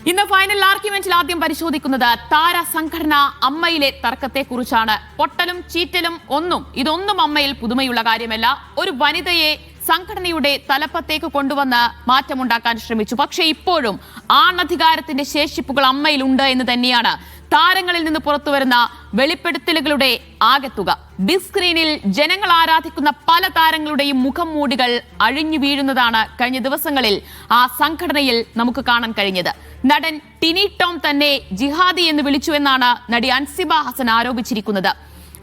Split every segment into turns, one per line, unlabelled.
ഇന്ന് ഫൈനൽ ആർഗ്യുമെന്റിൽ ആദ്യം പരിശോധിക്കുന്നത് താര സംഘടന അമ്മയിലെ തർക്കത്തെക്കുറിച്ചാണ്. പൊട്ടലും ചീറ്റലും ഇതൊന്നും അമ്മയിൽ പുതുമയുള്ള കാര്യമല്ല. ഒരു വനിതയെ സംഘടനയുടെ തലപ്പത്തേക്ക് കൊണ്ടുവന്ന് മാറ്റമുണ്ടാക്കാൻ ശ്രമിച്ചു. പക്ഷേ ഇപ്പോഴും ആണധികാരത്തിന്റെ ശേഷിപ്പുകൾ അമ്മയിലുണ്ട് എന്ന് തന്നെയാണ് താരങ്ങളിൽ നിന്ന് പുറത്തുവരുന്ന വെളിപ്പെടുത്തലുകളുടെ ആകെത്തുക. ബിഗ് സ്ക്രീനിൽ ജനങ്ങൾ ആരാധിക്കുന്ന പല താരങ്ങളുടെയും മുഖം മൂടികൾ അഴിഞ്ഞു വീഴുന്നതാണ് കഴിഞ്ഞ ദിവസങ്ങളിൽ ആ സംഘടനയിൽ നമുക്ക് കാണാൻ കഴിഞ്ഞത്. നടൻ ടിനി ടോം തന്നെ ജിഹാദി എന്ന് വിളിച്ചുവെന്നാണ് നടി അൻസിബ ഹസൻ ആരോപിച്ചിരിക്കുന്നത്.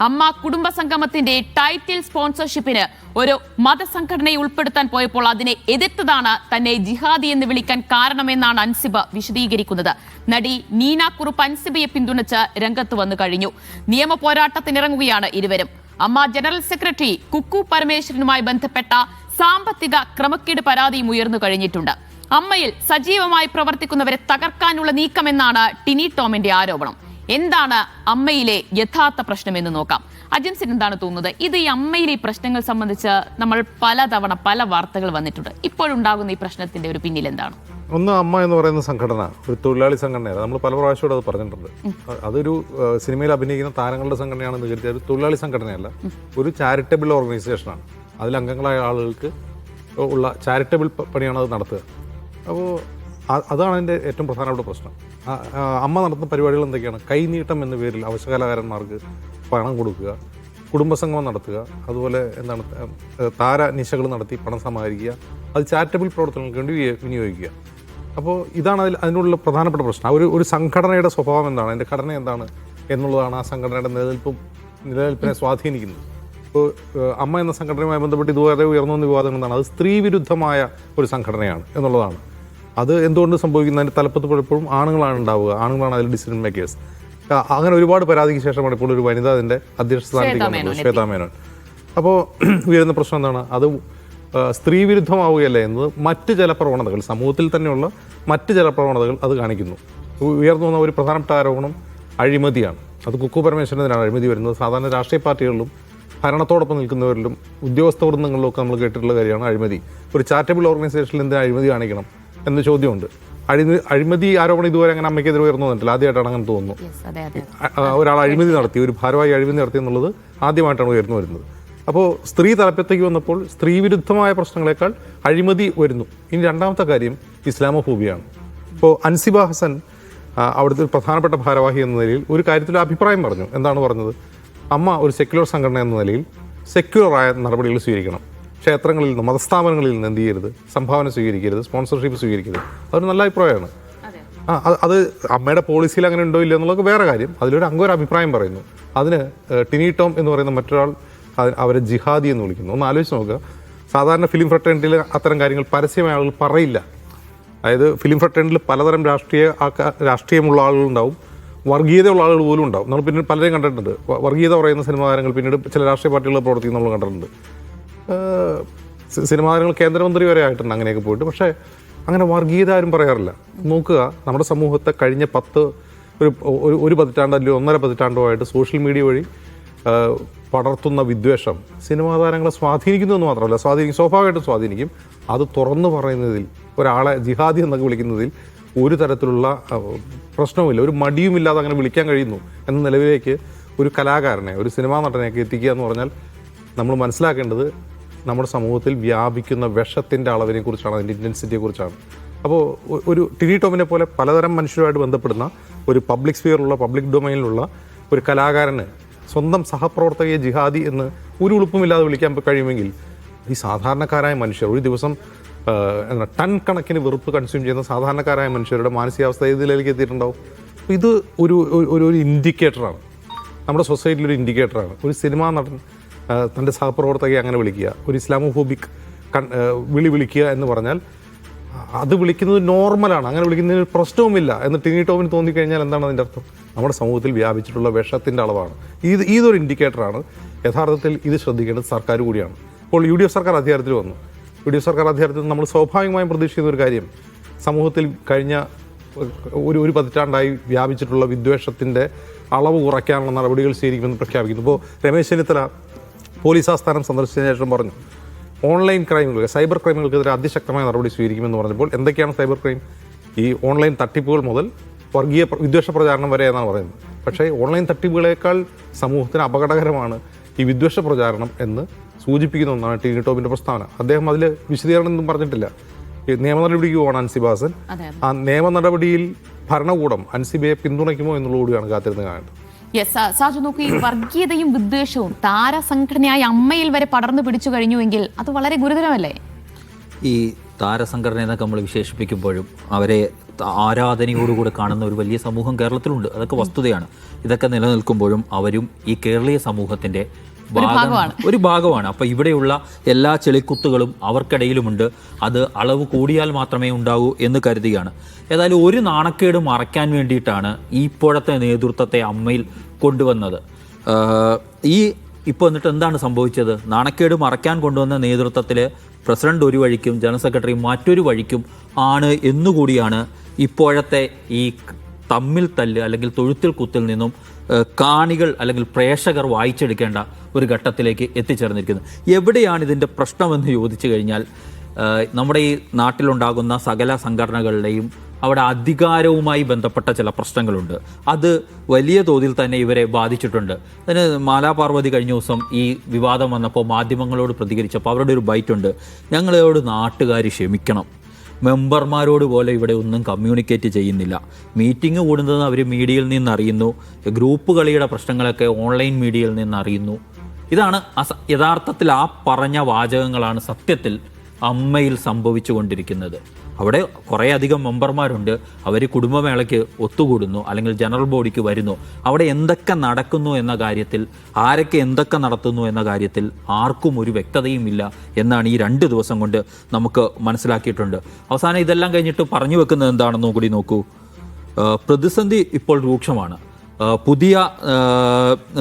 അമ്മ കുടുംബ സംഗമത്തിന്റെ ടൈറ്റിൽ സ്പോൺസർഷിപ്പിന് ഒരു മതസംഘടനയെ ഉൾപ്പെടുത്താൻ പോയപ്പോൾ അതിനെ എതിർത്തതാണ് തന്നെ ജിഹാദി എന്ന് വിളിക്കാൻ കാരണമെന്നാണ് അൻസിബ വിശദീകരിക്കുന്നത്. നടി നീന കുറുപ്പ് അൻസിബയെ പിന്തുണച്ച് രംഗത്ത് വന്നു കഴിഞ്ഞു. നിയമ പോരാട്ടത്തിനിറങ്ങുകയാണ് ഇരുവരും. അമ്മ ജനറൽ സെക്രട്ടറി കുക്കു പരമേശ്വരനുമായി ബന്ധപ്പെട്ട സാമ്പത്തിക ക്രമക്കേട് പരാതിയും ഉയർന്നു കഴിഞ്ഞിട്ടുണ്ട്. അമ്മയിൽ സജീവമായി പ്രവർത്തിക്കുന്നവരെ തകർക്കാനുള്ള നീക്കമെന്നാണ് ടിനി ടോമിന്റെ ആരോപണം. എന്താണ് അമ്മയിലെ യഥാർത്ഥ പ്രശ്നമെന്ന് നോക്കാം. അജൻസിന് എന്താണ് തോന്നുന്നത്? ഇത് ഈ അമ്മയിലെ പ്രശ്നങ്ങൾ സംബന്ധിച്ച് നമ്മൾ പലതവണ പല വാർത്തകൾ വന്നിട്ടുണ്ട്. ഇപ്പോഴുണ്ടാകുന്ന ഈ പ്രശ്നത്തിന്റെ ഒരു പിന്നിൽ എന്താണ്?
ഒന്ന്, അമ്മ എന്ന് പറയുന്ന സംഘടന ഒരു തൊഴിലാളി സംഘടനയാണ്. നമ്മൾ പല പ്രാവശ്യവും അത് പറഞ്ഞിട്ടുണ്ട്. അതൊരു സിനിമയിൽ അഭിനയിക്കുന്ന താരങ്ങളുടെ സംഘടനയാണെന്ന് കരുതിയ ഒരു തൊഴിലാളി സംഘടനയല്ല, ഒരു ചാരിറ്റബിൾ ഓർഗനൈസേഷനാണ്. അതിൽ അംഗങ്ങളായ ആളുകൾക്ക് ഉള്ള ചാരിറ്റബിൾ പണിയാണ് അത് നടത്തുക. അപ്പോൾ അതാണ് അതിൻ്റെ ഏറ്റവും പ്രധാനപ്പെട്ട പ്രശ്നം. അമ്മ നടത്തുന്ന പരിപാടികൾ എന്തൊക്കെയാണ്? കൈനീട്ടം എന്ന പേരിൽ അവശകാലകാരന്മാർക്ക് പണം കൊടുക്കുക, കുടുംബസംഗമം നടത്തുക, അതുപോലെ എന്താണ് താരനിശകൾ നടത്തി പണം സമാഹരിക്കുക, അത് ചാരിറ്റബിൾ പ്രവർത്തനങ്ങൾക്ക് വേണ്ടി വിനിയോഗിക്കുക. അപ്പോൾ ഇതാണ് അതിനുള്ള പ്രധാനപ്പെട്ട പ്രശ്നം. ഒരു സംഘടനയുടെ സ്വഭാവം എന്താണ്, അതിൻ്റെ ഘടന എന്താണ് എന്നുള്ളതാണ് ആ സംഘടനയുടെ നിലനിൽപ്പിനെ സ്വാധീനിക്കുന്നത്. ഇപ്പോൾ അമ്മ എന്ന സംഘടനയുമായി ബന്ധപ്പെട്ട് ഇതുവരെ ഉയർന്നു വന്ന വിവാദങ്ങൾ എന്താണ്? അത് സ്ത്രീ വിരുദ്ധമായ ഒരു സംഘടനയാണ് എന്നുള്ളതാണ്. അത് എന്തുകൊണ്ട് സംഭവിക്കുന്നത്? അതിൻ്റെ തലപ്പത്ത് പലപ്പോഴും ആണുങ്ങളാണ് ഉണ്ടാവുക, ആണുങ്ങളാണ് അതിൽ ഡിസിഷൻ മേക്കേഴ്സ്. അങ്ങനെ ഒരുപാട് പരാതിക്ക് ശേഷമാണ് ഇപ്പോൾ ഒരു വനിത അതിൻ്റെ അധ്യക്ഷ സ്ഥാനത്തേക്ക് ശ്വേതാ മേനോൻ. അപ്പോൾ ഉയരുന്ന പ്രശ്നം എന്താണ്? അത് സ്ത്രീ വിരുദ്ധമാവുകയല്ല എന്നത് മറ്റ് ചില പ്രവണതകൾ, സമൂഹത്തിൽ തന്നെയുള്ള മറ്റ് ചില പ്രവണതകൾ അത് കാണിക്കുന്നു. ഉയർന്നു വന്ന ഒരു പ്രധാനപ്പെട്ട ആരോപണം അഴിമതിയാണ്. അത് കുക്കു പരമേശ്വരനെതിരാണ് അഴിമതി വരുന്നത്. സാധാരണ രാഷ്ട്രീയ പാർട്ടികളിലും ഭരണത്തോടൊപ്പം നിൽക്കുന്നവരിലും ഉദ്യോഗസ്ഥ വൃന്ദങ്ങളിലും ഒക്കെ നമ്മൾ കേട്ടിട്ടുള്ള കാര്യമാണ് അഴിമതി. ഒരു ചാരിറ്റബിൾ ഓർഗനൈസേഷനിൽ എന്തിനാ അഴിമതി കാണിക്കണം എന്ന ചോദ്യമുണ്ട്. അഴിമതി ആരോപണം ഇതുവരെ അങ്ങനെ അമ്മയ്ക്കെതിരെ ഉയർന്നു വന്നിട്ടില്ല. ആദ്യമായിട്ടാണ് അങ്ങനെ തോന്നുന്നു. ഒരാൾ അഴിമതി നടത്തി, ഒരു ഭാരവാഹി അഴിമതി നടത്തി എന്നുള്ളത് ആദ്യമായിട്ടാണ് ഉയർന്നു വരുന്നത്. അപ്പോൾ സ്ത്രീ തലപ്പത്തേക്ക് വന്നപ്പോൾ സ്ത്രീ വിരുദ്ധമായ പ്രശ്നങ്ങളെക്കാൾ അഴിമതി വരുന്നു. ഇനി രണ്ടാമത്തെ കാര്യം ഇസ്ലാമോഫോബിയാണ്. ഇപ്പോൾ അൻസിബ ഹസൻ അവിടുത്തെ പ്രധാനപ്പെട്ട ഭാരവാഹി എന്ന നിലയിൽ ഒരു കാര്യത്തിൽ അഭിപ്രായം പറഞ്ഞു. എന്താണ് പറഞ്ഞത്? അമ്മ ഒരു സെക്യുലർ സംഘടന എന്ന നിലയിൽ സെക്യുലറായ നടപടികൾ സ്വീകരിക്കണം. ക്ഷേത്രങ്ങളിൽ നിന്ന്, മതസ്ഥാപനങ്ങളിൽ നിന്ന് എന്ത് ചെയ്യരുത്? സംഭാവന സ്വീകരിക്കരുത്, സ്പോൺസർഷിപ്പ് സ്വീകരിക്കരുത്. അതൊരു നല്ല അഭിപ്രായമാണ്. അത് അമ്മയുടെ പോളിസിയിൽ അങ്ങനെ ഉണ്ടോ ഇല്ല എന്നുള്ളത് വേറെ കാര്യം. അതിലൊരു ഒരു അഭിപ്രായം പറയുന്നു. അതിന് ടിനി ടോം എന്ന് പറയുന്ന മറ്റൊരാൾ അവരെ ജിഹാദി എന്ന് വിളിക്കുന്നു. ഒന്ന് ആലോചിച്ച് നോക്കുക. സാധാരണ ഫിലിം ഫ്രട്ടേണിറ്റിയിൽ അത്തരം കാര്യങ്ങൾ പരസ്യമായ ആളുകൾ പറയില്ല. അതായത് ഫിലിം ഫ്രട്ടേണിറ്റിൽ പലതരം രാഷ്ട്രീയമുള്ള ആളുകളുണ്ടാവും, വർഗീയതയുള്ള ആളുകൾ പോലും ഉണ്ടാവും. നമ്മൾ പിന്നീട് പലരെയും കണ്ടിട്ടുണ്ട്. വർഗീയത പറയുന്ന സിനിമാ താരങ്ങൾ പിന്നീട് ചില രാഷ്ട്രീയ പാർട്ടികൾ പ്രവർത്തിക്കുന്ന നമ്മൾ കണ്ടിട്ടുണ്ട്. സിനിമാ താരങ്ങൾ കേന്ദ്രമന്ത്രി വരെ ആയിട്ടുണ്ട് അങ്ങനെയൊക്കെ പോയിട്ട്. പക്ഷേ അങ്ങനെ വർഗീയത ആരും പറയാറില്ല. നോക്കുക, നമ്മുടെ സമൂഹത്തെ കഴിഞ്ഞ ഒരു പതിറ്റാണ്ട് അല്ലെങ്കിൽ 1.5 പതിറ്റാണ്ടോ ആയിട്ട് സോഷ്യൽ മീഡിയ വഴി പടർത്തുന്ന വിദ്വേഷം സിനിമാ താരങ്ങളെ സ്വാധീനിക്കുന്നു എന്ന് മാത്രമല്ല, സ്വാഭാവികമായിട്ടും സ്വാധീനിക്കും. അത് തുറന്നു പറയുന്നതിൽ, ഒരാളെ ജിഹാദി എന്നൊക്കെ വിളിക്കുന്നതിൽ ഒരു തരത്തിലുള്ള പ്രശ്നവുമില്ല, ഒരു മടിയുമില്ലാതെ അങ്ങനെ വിളിക്കാൻ കഴിയുന്നു എന്ന നിലവിലേക്ക് ഒരു കലാകാരനെ, ഒരു സിനിമാ നടനെയൊക്കെ എത്തിക്കുക എന്ന് പറഞ്ഞാൽ നമ്മൾ മനസ്സിലാക്കേണ്ടത് നമ്മുടെ സമൂഹത്തിൽ വ്യാപിക്കുന്ന വിഷത്തിൻ്റെ അളവിനെ കുറിച്ചാണ്, അതിൻ്റെ ഇൻറ്റൻസിറ്റിയെക്കുറിച്ചാണ്. അപ്പോൾ ഒരു ടിനി ടോമിനെ പോലെ പലതരം മനുഷ്യരുമായിട്ട് ബന്ധപ്പെടുന്ന ഒരു പബ്ലിക് സ്ഫിയറിലുള്ള, പബ്ലിക് ഡൊമൈനിലുള്ള ഒരു കലാകാരന് സ്വന്തം സഹപ്രവർത്തകയെ ജിഹാദി എന്ന് ഒരു ഉളുപ്പുമില്ലാതെ വിളിക്കാൻ കഴിയുമെങ്കിൽ ഈ സാധാരണക്കാരായ മനുഷ്യർ, ഒരു ദിവസം ടൺ കണക്കിന് വെറുപ്പ് കൺസ്യൂം ചെയ്യുന്ന സാധാരണക്കാരായ മനുഷ്യരുടെ മാനസികാവസ്ഥ ഇതിലേക്ക് എത്തിയിട്ടുണ്ടാവും. ഇത് ഒരു ഇൻഡിക്കേറ്ററാണ്, നമ്മുടെ സൊസൈറ്റിയിൽ ഒരു ഇൻഡിക്കേറ്ററാണ്. ഒരു സിനിമാ നടൻ തൻ്റെ സഹപ്രവർത്തകയെ അങ്ങനെ വിളിക്കുക, ഒരു ഇസ്ലാമോഫോബിക് വിളിക്കുക എന്ന് പറഞ്ഞാൽ അത് വിളിക്കുന്നത് നോർമലാണ്, അങ്ങനെ വിളിക്കുന്നതിന് പ്രശ്നവുമില്ല എന്ന് ടിനി ടോമിന് തോന്നിക്കഴിഞ്ഞാൽ എന്താണ് അതിൻ്റെ അർത്ഥം? നമ്മുടെ സമൂഹത്തിൽ വ്യാപിച്ചിട്ടുള്ള വിഷത്തിൻ്റെ അളവാണ്. ഇതൊരു ഇൻഡിക്കേറ്ററാണ്. യഥാർത്ഥത്തിൽ ഇത് ശ്രദ്ധിക്കേണ്ടത് സർക്കാർ കൂടിയാണ്. ഇപ്പോൾ UDF സർക്കാർ അധികാരത്തിൽ വന്നു. UDF സർക്കാർ അധികാരത്തിൽ നമ്മൾ സ്വാഭാവികമായും പ്രതീക്ഷിക്കുന്ന ഒരു കാര്യം, സമൂഹത്തിൽ കഴിഞ്ഞ ഒരു പതിറ്റാണ്ടായി വ്യാപിച്ചിട്ടുള്ള വിദ്വേഷത്തിൻ്റെ അളവ് കുറയ്ക്കാനുള്ള നടപടികൾ സ്വീകരിക്കുമെന്ന് പ്രഖ്യാപിക്കുന്നു. ഇപ്പോൾ രമേശ് ചെന്നിത്തല പോലീസ് ആസ്ഥാനം സന്ദർശിച്ചതിന് ശേഷം പറഞ്ഞു ഓൺലൈൻ ക്രൈമുകൾ, സൈബർ ക്രൈമുകൾക്കെതിരെ അതിശക്തമായ നടപടി സ്വീകരിക്കുമെന്ന് പറഞ്ഞപ്പോൾ എന്തൊക്കെയാണ് സൈബർ ക്രൈം? ഈ ഓൺലൈൻ തട്ടിപ്പുകൾ മുതൽ വർഗീയ വിദ്വേഷ പ്രചാരണം വരെ എന്നാണ് പറയുന്നത്. പക്ഷേ ഓൺലൈൻ തട്ടിപ്പുകളേക്കാൾ സമൂഹത്തിന് അപകടകരമാണ് ഈ വിദ്വേഷ പ്രചാരണം എന്ന് സൂചിപ്പിക്കുന്ന ഒന്നാണ് ടി ടോമിൻ്റെ പ്രസ്താവന. അദ്ദേഹം അതിൽ വിശദീകരണം ഒന്നും പറഞ്ഞിട്ടില്ല. ഈ നിയമ നടപടിക്ക് പോകണം അൻസിബാസൻ. ആ നിയമ നടപടിയിൽ ഭരണകൂടം അൻസിബയെ പിന്തുണയ്ക്കുമോ എന്നുള്ളതുകൂടിയാണ് കാത്തിരുന്ന് കാണേണ്ടത്.
യെസ് സാജു, നോക്കൂ, ഈ വർഗീയതയും വിദ്വേഷവും താരസംഘടനയായ അമ്മയിൽ വരെ പടർന്നു പിടിച്ചു കഴിഞ്ഞുവെങ്കിൽ അത് വളരെ ഗുരുതരമല്ലേ?
ഈ താരസംഘടന എന്നൊക്കെ നമ്മൾ വിശേഷിപ്പിക്കുമ്പോഴും അവരെ ആരാധനയോടുകൂടി കാണുന്ന ഒരു വലിയ സമൂഹം കേരളത്തിലുണ്ട്. അതൊക്കെ വസ്തുതയാണ്. ഇതൊക്കെ നിലനിൽക്കുമ്പോഴും അവരും ഈ കേരളീയ സമൂഹത്തിൻ്റെ ഒരു ഭാഗമാണ്. അപ്പോൾ ഇവിടെയുള്ള എല്ലാ ചെളിക്കുത്തുകളും അവർക്കിടയിലുമുണ്ട്. അത് അളവ് കൂടിയാൽ മാത്രമേ ഉണ്ടാവൂ എന്ന് കരുതുകയാണ്. ഏതായാലും ഒരു നാണക്കേട് മറയ്ക്കാൻ വേണ്ടിയിട്ടാണ് ഈ ഇപ്പോഴത്തെ നേതൃത്വത്തെ അമ്മയിൽ കൊണ്ടുവന്നത്. ഇപ്പോൾ എന്നിട്ട് എന്താണ് സംഭവിച്ചത്? നാണക്കേട് മറയ്ക്കാൻ കൊണ്ടുവന്ന നേതൃത്വത്തിൽ പ്രസിഡന്റ് ഒരു വഴിക്കും ജനറൽ സെക്രട്ടറി മറ്റൊരു വഴിക്കും ആണ് എന്നുകൂടിയാണ് ഇപ്പോഴത്തെ ഈ തമ്മിൽ തല്ല് അല്ലെങ്കിൽ തൊഴുത്തിൽ കുത്തിൽ നിന്നും കാണികൾ അല്ലെങ്കിൽ പ്രേക്ഷകർ വായിച്ചെടുക്കേണ്ട ഒരു ഘട്ടത്തിലേക്ക് എത്തിച്ചേർന്നിരിക്കുന്നത്. എവിടെയാണ് ഇതിൻ്റെ പ്രശ്നമെന്ന് ചോദിച്ചു കഴിഞ്ഞാൽ നമ്മുടെ ഈ നാട്ടിലുണ്ടാകുന്ന സകല സംഘടനകളുടെയും അവിടെ അധികാരവുമായി ബന്ധപ്പെട്ട ചില പ്രശ്നങ്ങളുണ്ട്. അത് വലിയ തോതിൽ തന്നെ ഇവരെ ബാധിച്ചിട്ടുണ്ട്. അതിന് മാലാപാർവതി കഴിഞ്ഞ ദിവസം ഈ വിവാദം വന്നപ്പോൾ മാധ്യമങ്ങളോട് പ്രതികരിച്ചപ്പോൾ അവരുടെ ഒരു ബൈറ്റുണ്ട്: ഞങ്ങളോട് നാട്ടുകാർ ക്ഷമിക്കണം, മെമ്പർമാരോട് പോലെ ഇവിടെ ഒന്നും കമ്മ്യൂണിക്കേറ്റ് ചെയ്യുന്നില്ല. മീറ്റിംഗ് കൂടുന്നത് അവർ മീഡിയയിൽ നിന്ന് അറിയുന്നു, ഗ്രൂപ്പ് കളിയുടെ പ്രശ്നങ്ങളൊക്കെ ഓൺലൈൻ മീഡിയയിൽ നിന്ന് അറിയുന്നു. ഇതാണ് യഥാർത്ഥത്തിൽ ആ പറഞ്ഞ വാചകങ്ങളാണ് സത്യത്തിൽ അമ്മയിൽ സംഭവിച്ചു കൊണ്ടിരിക്കുന്നത്. അവിടെ കുറേ അധികം മെമ്പർമാരുണ്ട്. അവർ കുടുംബമേളയ്ക്ക് ഒത്തുകൂടുന്നു അല്ലെങ്കിൽ ജനറൽ ബോഡിക്ക് വരുന്നു. അവിടെ എന്തൊക്കെ നടക്കുന്നു എന്ന കാര്യത്തിൽ, ആരൊക്കെ എന്തൊക്കെ നടത്തുന്നു എന്ന കാര്യത്തിൽ ആർക്കും ഒരു വ്യക്തതയും ഇല്ല എന്നാണ് ഈ 2 ദിവസം കൊണ്ട് നമുക്ക് മനസ്സിലാക്കിയിട്ടുണ്ട്. അവസാനം ഇതെല്ലാം കഴിഞ്ഞിട്ട് പറഞ്ഞു വെക്കുന്നത് എന്താണെന്നും കൂടി നോക്കൂ. പ്രതിസന്ധി ഇപ്പോൾ രൂക്ഷമാണ്. പുതിയ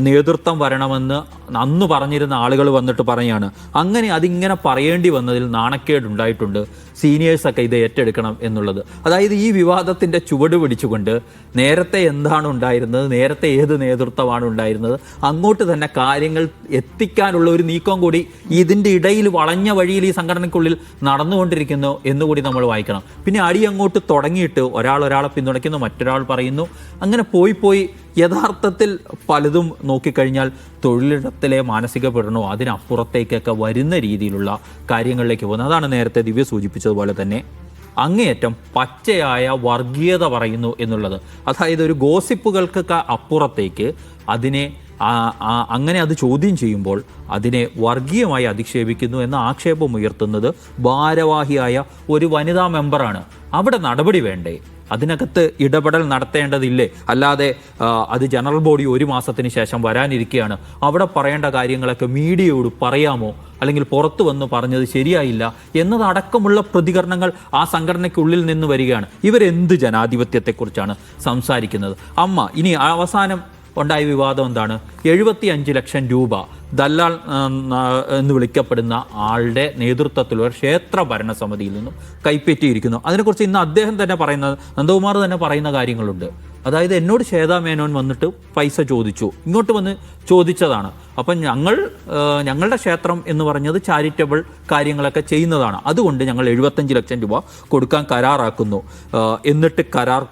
നേതൃത്വം വരണമെന്ന് അന്ന് പറഞ്ഞിരുന്ന ആളുകൾ വന്നിട്ട് പറയുകയാണ്. അങ്ങനെ അതിങ്ങനെ പറയേണ്ടി വന്നതിൽ നാണക്കേടുണ്ടായിട്ടുണ്ട്. സീനിയേഴ്സൊക്കെ ഇത് ഏറ്റെടുക്കണം എന്നുള്ളത്. അതായത് ഈ വിവാദത്തിൻ്റെ ചുവട് പിടിച്ചുകൊണ്ട് നേരത്തെ എന്താണ് ഉണ്ടായിരുന്നത്, നേരത്തെ ഏത് നേതൃത്വമാണ് ഉണ്ടായിരുന്നത്, അങ്ങോട്ട് തന്നെ കാര്യങ്ങൾ എത്തിക്കാനുള്ള ഒരു നീക്കം കൂടി ഇതിൻ്റെ ഇടയിൽ വളഞ്ഞ വഴിയിൽ ഈ സംഘടനയ്ക്കുള്ളിൽ നടന്നുകൊണ്ടിരിക്കുന്നു എന്നുകൂടി നമ്മൾ വായിക്കണം. പിന്നെ അടി അങ്ങോട്ട് തുടങ്ങിയിട്ട് ഒരാളെ പിന്തുണയ്ക്കുന്നു, മറ്റൊരാൾ പറയുന്നു, അങ്ങനെ പോയി യഥാർത്ഥത്തിൽ പലതും നോക്കിക്കഴിഞ്ഞാൽ തൊഴിലിടത്തിലെ മാനസിക പീഡനമോ അതിനപ്പുറത്തേക്കൊക്കെ വരുന്ന രീതിയിലുള്ള കാര്യങ്ങളിലേക്ക് പോകുന്നത്. അതാണ് നേരത്തെ ദിവ്യ സൂചിപ്പിച്ചതുപോലെ തന്നെ അങ്ങേയറ്റം പച്ചയായ വർഗീയത പറയുന്നു എന്നുള്ളത്. അതായത് ഒരു ഗോസിപ്പുകൾക്കൊക്കെ അപ്പുറത്തേക്ക് അതിനെ അങ്ങനെ അത് ചോദ്യം ചെയ്യുമ്പോൾ അതിനെ വർഗീയമായി അധിക്ഷേപിക്കുന്നു എന്ന ആക്ഷേപം ഉയർത്തുന്നത് ഭാരവാഹിയായ ഒരു വനിതാ മെമ്പറാണ്. അവിടെ നടപടി വേണ്ടേ? അതിനകത്ത് ഇടപെടൽ നടത്തേണ്ടതില്ലേ? അല്ലാതെ അത് ജനറൽ ബോഡി 1 മാസത്തിന് ശേഷം വരാനിരിക്കുകയാണ്, അവിടെ പറയേണ്ട കാര്യങ്ങളൊക്കെ മീഡിയയോട് പറയാമോ, അല്ലെങ്കിൽ പുറത്തു വന്ന് പറഞ്ഞത് ശരിയായില്ല എന്നതടക്കമുള്ള പ്രതികരണങ്ങൾ ആ സംഘടനയ്ക്കുള്ളിൽ നിന്ന് വരികയാണ്. ഇവരെന്ത് ജനാധിപത്യത്തെക്കുറിച്ചാണ് സംസാരിക്കുന്നത്? അമ്മ ഇനി അവസാനം ഉണ്ടായ വിവാദം എന്താണ്? 75 ലക്ഷം രൂപ ദല്ലാൽ എന്ന് വിളിക്കപ്പെടുന്ന ആളുടെ നേതൃത്വത്തിലുള്ള ക്ഷേത്ര ഭരണസമിതിയിൽ നിന്നും കൈപ്പറ്റിയിരിക്കുന്നു. അതിനെക്കുറിച്ച് ഇന്ന് അദ്ദേഹം തന്നെ പറയുന്നത്, നന്ദകുമാർ തന്നെ പറയുന്ന കാര്യങ്ങളുണ്ട്. അതായത് എന്നോട് ശ്വേതാ മേനോൻ വന്നിട്ട് പൈസ ചോദിച്ചു, ഇങ്ങോട്ട് വന്ന് ചോദിച്ചതാണ്. അപ്പം ഞങ്ങളുടെ ക്ഷേത്രം എന്ന് പറഞ്ഞത് ചാരിറ്റബിൾ കാര്യങ്ങളൊക്കെ ചെയ്യുന്നതാണ്, അതുകൊണ്ട് ഞങ്ങൾ 75 ലക്ഷം രൂപ കൊടുക്കാൻ കരാറാക്കുന്നു. എന്നിട്ട് കരാർ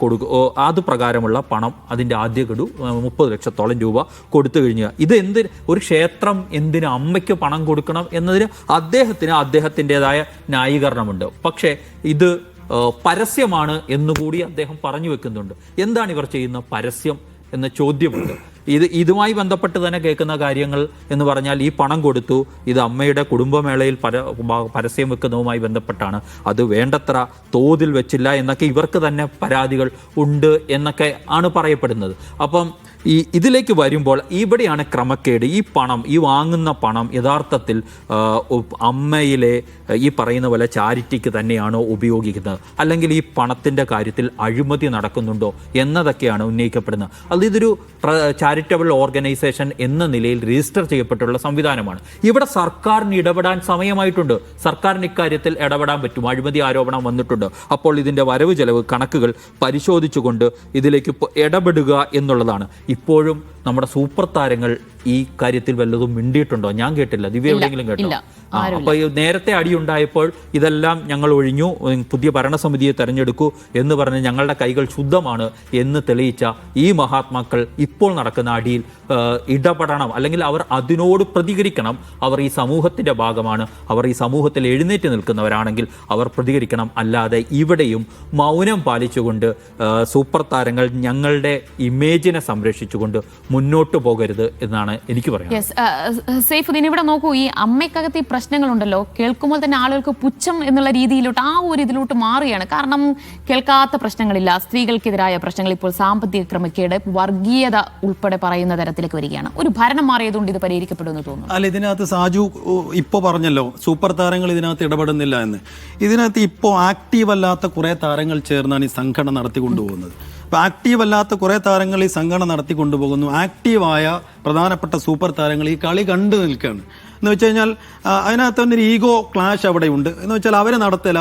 അത് പ്രകാരമുള്ള പണം, അതിൻ്റെ ആദ്യ ഗഡു 30 ലക്ഷത്തോളം രൂപ കൊടുത്തു കഴിഞ്ഞാൽ ഇത് ഒരു ക്ഷേത്രം എന്തിന് അമ്മയ്ക്ക് പണം കൊടുക്കണം എന്നതിന് അദ്ദേഹത്തിൻ്റെതായ ന്യായീകരണമുണ്ട്. പക്ഷേ ഇത് പരസ്യമാണ് എന്നുകൂടി അദ്ദേഹം പറഞ്ഞു വെക്കുന്നുണ്ട്. എന്താണ് ഇവർ ചെയ്യുന്ന പരസ്യം എന്ന ചോദ്യമുണ്ട്. ഇതുമായി ബന്ധപ്പെട്ട് തന്നെ കേൾക്കുന്ന കാര്യങ്ങൾ എന്ന് പറഞ്ഞാൽ ഈ പണം കൊടുത്തു, ഇത് അമ്മയുടെ കുടുംബമേളയിൽ പരസ്യം വെക്കുന്നതുമായി ബന്ധപ്പെട്ടാണ്, അത് വേണ്ടത്ര തോതിൽ വെച്ചില്ല എന്നൊക്കെ ഇവർക്ക് തന്നെ പരാതികൾ ഉണ്ട് എന്നൊക്കെ ആണ് പറയപ്പെടുന്നത്. അപ്പം ഇതിലേക്ക് വരുമ്പോൾ ഇവിടെയാണ് ക്രമക്കേട്. ഈ വാങ്ങുന്ന പണം യഥാർത്ഥത്തിൽ അമ്മയിലെ ഈ പറയുന്ന പോലെ ചാരിറ്റിക്ക് തന്നെയാണോ ഉപയോഗിക്കുന്നത്, അല്ലെങ്കിൽ ഈ പണത്തിൻ്റെ കാര്യത്തിൽ അഴിമതി നടക്കുന്നുണ്ടോ എന്നതൊക്കെയാണ് ഉന്നയിക്കപ്പെടുന്നത്. അത് ഇതൊരു ചാരിറ്റബിൾ ഓർഗനൈസേഷൻ എന്ന നിലയിൽ രജിസ്റ്റർ ചെയ്യപ്പെട്ടുള്ള സംവിധാനമാണ്. ഇവിടെ സർക്കാരിന് ഇടപെടാൻ സമയമായിട്ടുണ്ട്. സർക്കാരിന് ഇക്കാര്യത്തിൽ ഇടപെടാൻ പറ്റും. അഴിമതി ആരോപണം വന്നിട്ടുണ്ട്. അപ്പോൾ ഇതിൻ്റെ വരവ് ചെലവ് കണക്കുകൾ പരിശോധിച്ചുകൊണ്ട് ഇതിലേക്ക് ഇടപെടുക എന്നുള്ളതാണ്. ഇപ്പോഴും നമ്മുടെ സൂപ്പർ താരങ്ങൾ ഈ കാര്യത്തിൽ വല്ലതും മിണ്ടിയിട്ടുണ്ടോ? ഞാൻ കേട്ടില്ല. ദിവ്യ എവിടെയെങ്കിലും കേട്ടോ? അപ്പൊ നേരത്തെ അടിയുണ്ടായപ്പോൾ ഇതെല്ലാം ഞങ്ങൾ ഒഴിഞ്ഞു, പുതിയ ഭരണസമിതിയെ തെരഞ്ഞെടുക്കൂ എന്ന് പറഞ്ഞ് ഞങ്ങളുടെ കൈകൾ ശുദ്ധമാണ് എന്ന് തെളിയിച്ച ഈ മഹാത്മാക്കൾ ഇപ്പോൾ നടക്കുന്ന അടിയിൽ ഇടപെടണം, അല്ലെങ്കിൽ അവർ അതിനോട് പ്രതികരിക്കണം. അവർ ഈ സമൂഹത്തിന്റെ ഭാഗമാണ്, അവർ ഈ സമൂഹത്തിൽ എഴുന്നേറ്റ് നിൽക്കുന്നവരാണെങ്കിൽ അവർ പ്രതികരിക്കണം. അല്ലാതെ ഇവിടെയും മൗനം പാലിച്ചുകൊണ്ട് സൂപ്പർ താരങ്ങൾ ഞങ്ങളുടെ ഇമേജിനെ സംരക്ഷിച്ചുകൊണ്ട് മുന്നോട്ട് പോകരുത് എന്നാണ് എനിക്ക് പറയാം.
സൈഫുദ്ദീൻ, ഇവിടെ നോക്കൂ, ഈ അമ്മയ്ക്കകത്ത് ഈ പ്രശ്നങ്ങളുണ്ടല്ലോ, കേൾക്കുമ്പോൾ തന്നെ ആളുകൾക്ക് പുച്ഛം എന്നുള്ള രീതിയിലോട്ട് ആ ഒരു ഇതിലോട്ട് മാറുകയാണ്. കാരണം കേൾക്കാത്ത പ്രശ്നങ്ങളില്ല, സ്ത്രീകൾക്കെതിരായ പ്രശ്നങ്ങൾ, ഇപ്പോൾ സാമ്പത്തിക ക്രമക്കേട്, വർഗീയത ഉൾപ്പെടെ പറയുന്ന തരത്തിലേക്ക് വരികയാണ്. ഒരു ഭരണം മാറിയതുകൊണ്ട് ഇത് പരിഹരിക്കപ്പെടുമെന്ന് തോന്നുന്നു.
അല്ല, ഇതിനകത്ത് സാജു ഇപ്പോൾ പറഞ്ഞല്ലോ സൂപ്പർ താരങ്ങൾ ഇതിനകത്ത് ഇടപെടുന്നില്ല എന്ന്. ഇതിനകത്ത് ഇപ്പോൾ ആക്റ്റീവ് അല്ലാത്ത കുറേ താരങ്ങൾ ചേർന്നാണ് ഈ സംഘടന നടത്തിക്കൊണ്ടുപോകുന്നത്. അപ്പോൾ ആക്റ്റീവ് അല്ലാത്ത കുറേ താരങ്ങൾ ഈ സംഘടന നടത്തിക്കൊണ്ടുപോകുന്നു. ആക്റ്റീവായ പ്രധാനപ്പെട്ട സൂപ്പർ താരങ്ങൾ ഈ കളി കണ്ടു നിൽക്കുകയാണ്. എന്ന് വെച്ച് കഴിഞ്ഞാൽ അതിനകത്ത് തന്നെ ഒരു ഈഗോ ക്ലാഷ് അവിടെ ഉണ്ട്. എന്ന് വെച്ചാൽ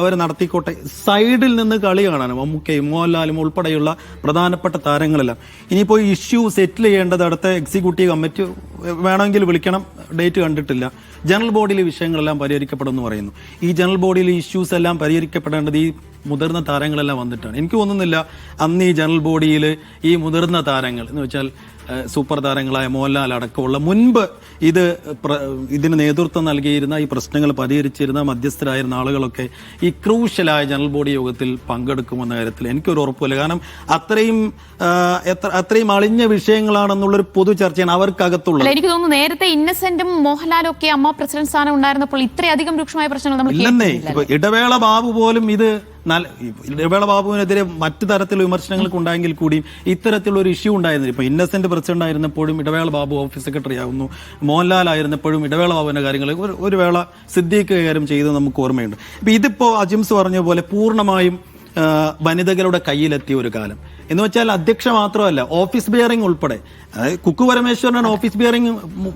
അവരെ നടത്തിക്കോട്ടെ, സൈഡിൽ നിന്ന് കളി കാണാനും മമ്മൂക്കയും മോഹൻലാലും ഉൾപ്പെടെയുള്ള പ്രധാനപ്പെട്ട താരങ്ങളെല്ലാം ഇനിയിപ്പോൾ ഇഷ്യൂ സെറ്റിൽ ചെയ്യേണ്ടത് അടുത്ത എക്സിക്യൂട്ടീവ് കമ്മിറ്റി വേണമെങ്കിൽ വിളിക്കണം, ഡേറ്റ് കണ്ടിട്ടില്ല. ജനറൽ ബോഡിയിലെ വിഷയങ്ങളെല്ലാം പരിഹരിക്കപ്പെടുമെന്ന് പറയുന്നു. ഈ ജനറൽ ബോഡിയിലെ ഇഷ്യൂസ് എല്ലാം പരിഹരിക്കപ്പെടേണ്ടത് ഈ മുതിർന്ന താരങ്ങളെല്ലാം വന്നിട്ടാണ്. എനിക്ക് തോന്നുന്നില്ല അന്ന് ഈ ജനറൽ ബോഡിയിൽ ഈ മുതിർന്ന താരങ്ങൾ എന്ന് വെച്ചാൽ സൂപ്പർ താരങ്ങളായ മോഹൻലാൽ അടക്കമുള്ള മുൻപ് ഇതിന് നേതൃത്വം നൽകിയിരുന്ന, ഈ പ്രശ്നങ്ങൾ പരിഹരിച്ചിരുന്ന മധ്യസ്ഥരായിരുന്ന ആളുകളൊക്കെ ഈ ക്രൂഷ്യലായ ജനറൽ ബോഡി യോഗത്തിൽ പങ്കെടുക്കുമെന്ന കാര്യത്തിൽ എനിക്കൊരു ഉറപ്പില്ല. കാരണം അത്രയും അളിഞ്ഞ വിഷയങ്ങളാണെന്നുള്ളൊരു പൊതു ചർച്ചയാണ് അവർക്കകത്തുള്ളത്.
എനിക്ക് തോന്നുന്നു നേരത്തെ ഇന്നസെന്റും മോഹൻലാലും ഒക്കെ അമ്മ പ്രസിഡന്റ് സ്ഥാനം ഉണ്ടായിരുന്നപ്പോൾ ഇത്രയധികം രൂക്ഷമായ പ്രശ്നങ്ങൾ നമ്മൾ
ഇല്ലെന്നേ. ഇപ്പൊ ഇടവേള ബാബു പോലും ഇടവേള ബാബുവിനെതിരെ മറ്റു തരത്തിലുള്ള വിമർശനങ്ങൾക്ക് ഉണ്ടായെങ്കിൽ കൂടിയും ഇത്തരത്തിലുള്ള ഒരു ഇഷ്യൂ ഉണ്ടായിരുന്നില്ല. ഇപ്പൊ Innocent president ആയിരുന്നപ്പോഴും Idavela Babu office secretary ആകുന്നു, മോഹൻലാൽ ആയിരുന്നപ്പോഴും ഇടവേള ബാബുവിന്റെ കാര്യങ്ങൾ ഒരു വേള സിദ്ദീഖ് കൈകാര്യം ചെയ്ത് നമുക്ക് ഓർമ്മയുണ്ട്. ഇപ്പൊ ഇതിപ്പോ അജിംസ് പറഞ്ഞ പോലെ പൂർണ്ണമായും വനിതകളുടെ കയ്യിലെത്തിയ ഒരു കാലം എന്ന് വെച്ചാൽ അധ്യക്ഷ മാത്രമല്ല, ഓഫീസ് ബിയറിംഗ് ഉൾപ്പെടെ, അതായത് കുക്കു പരമേശ്വരനാണ് ഓഫീസ് ബിയറിംഗ്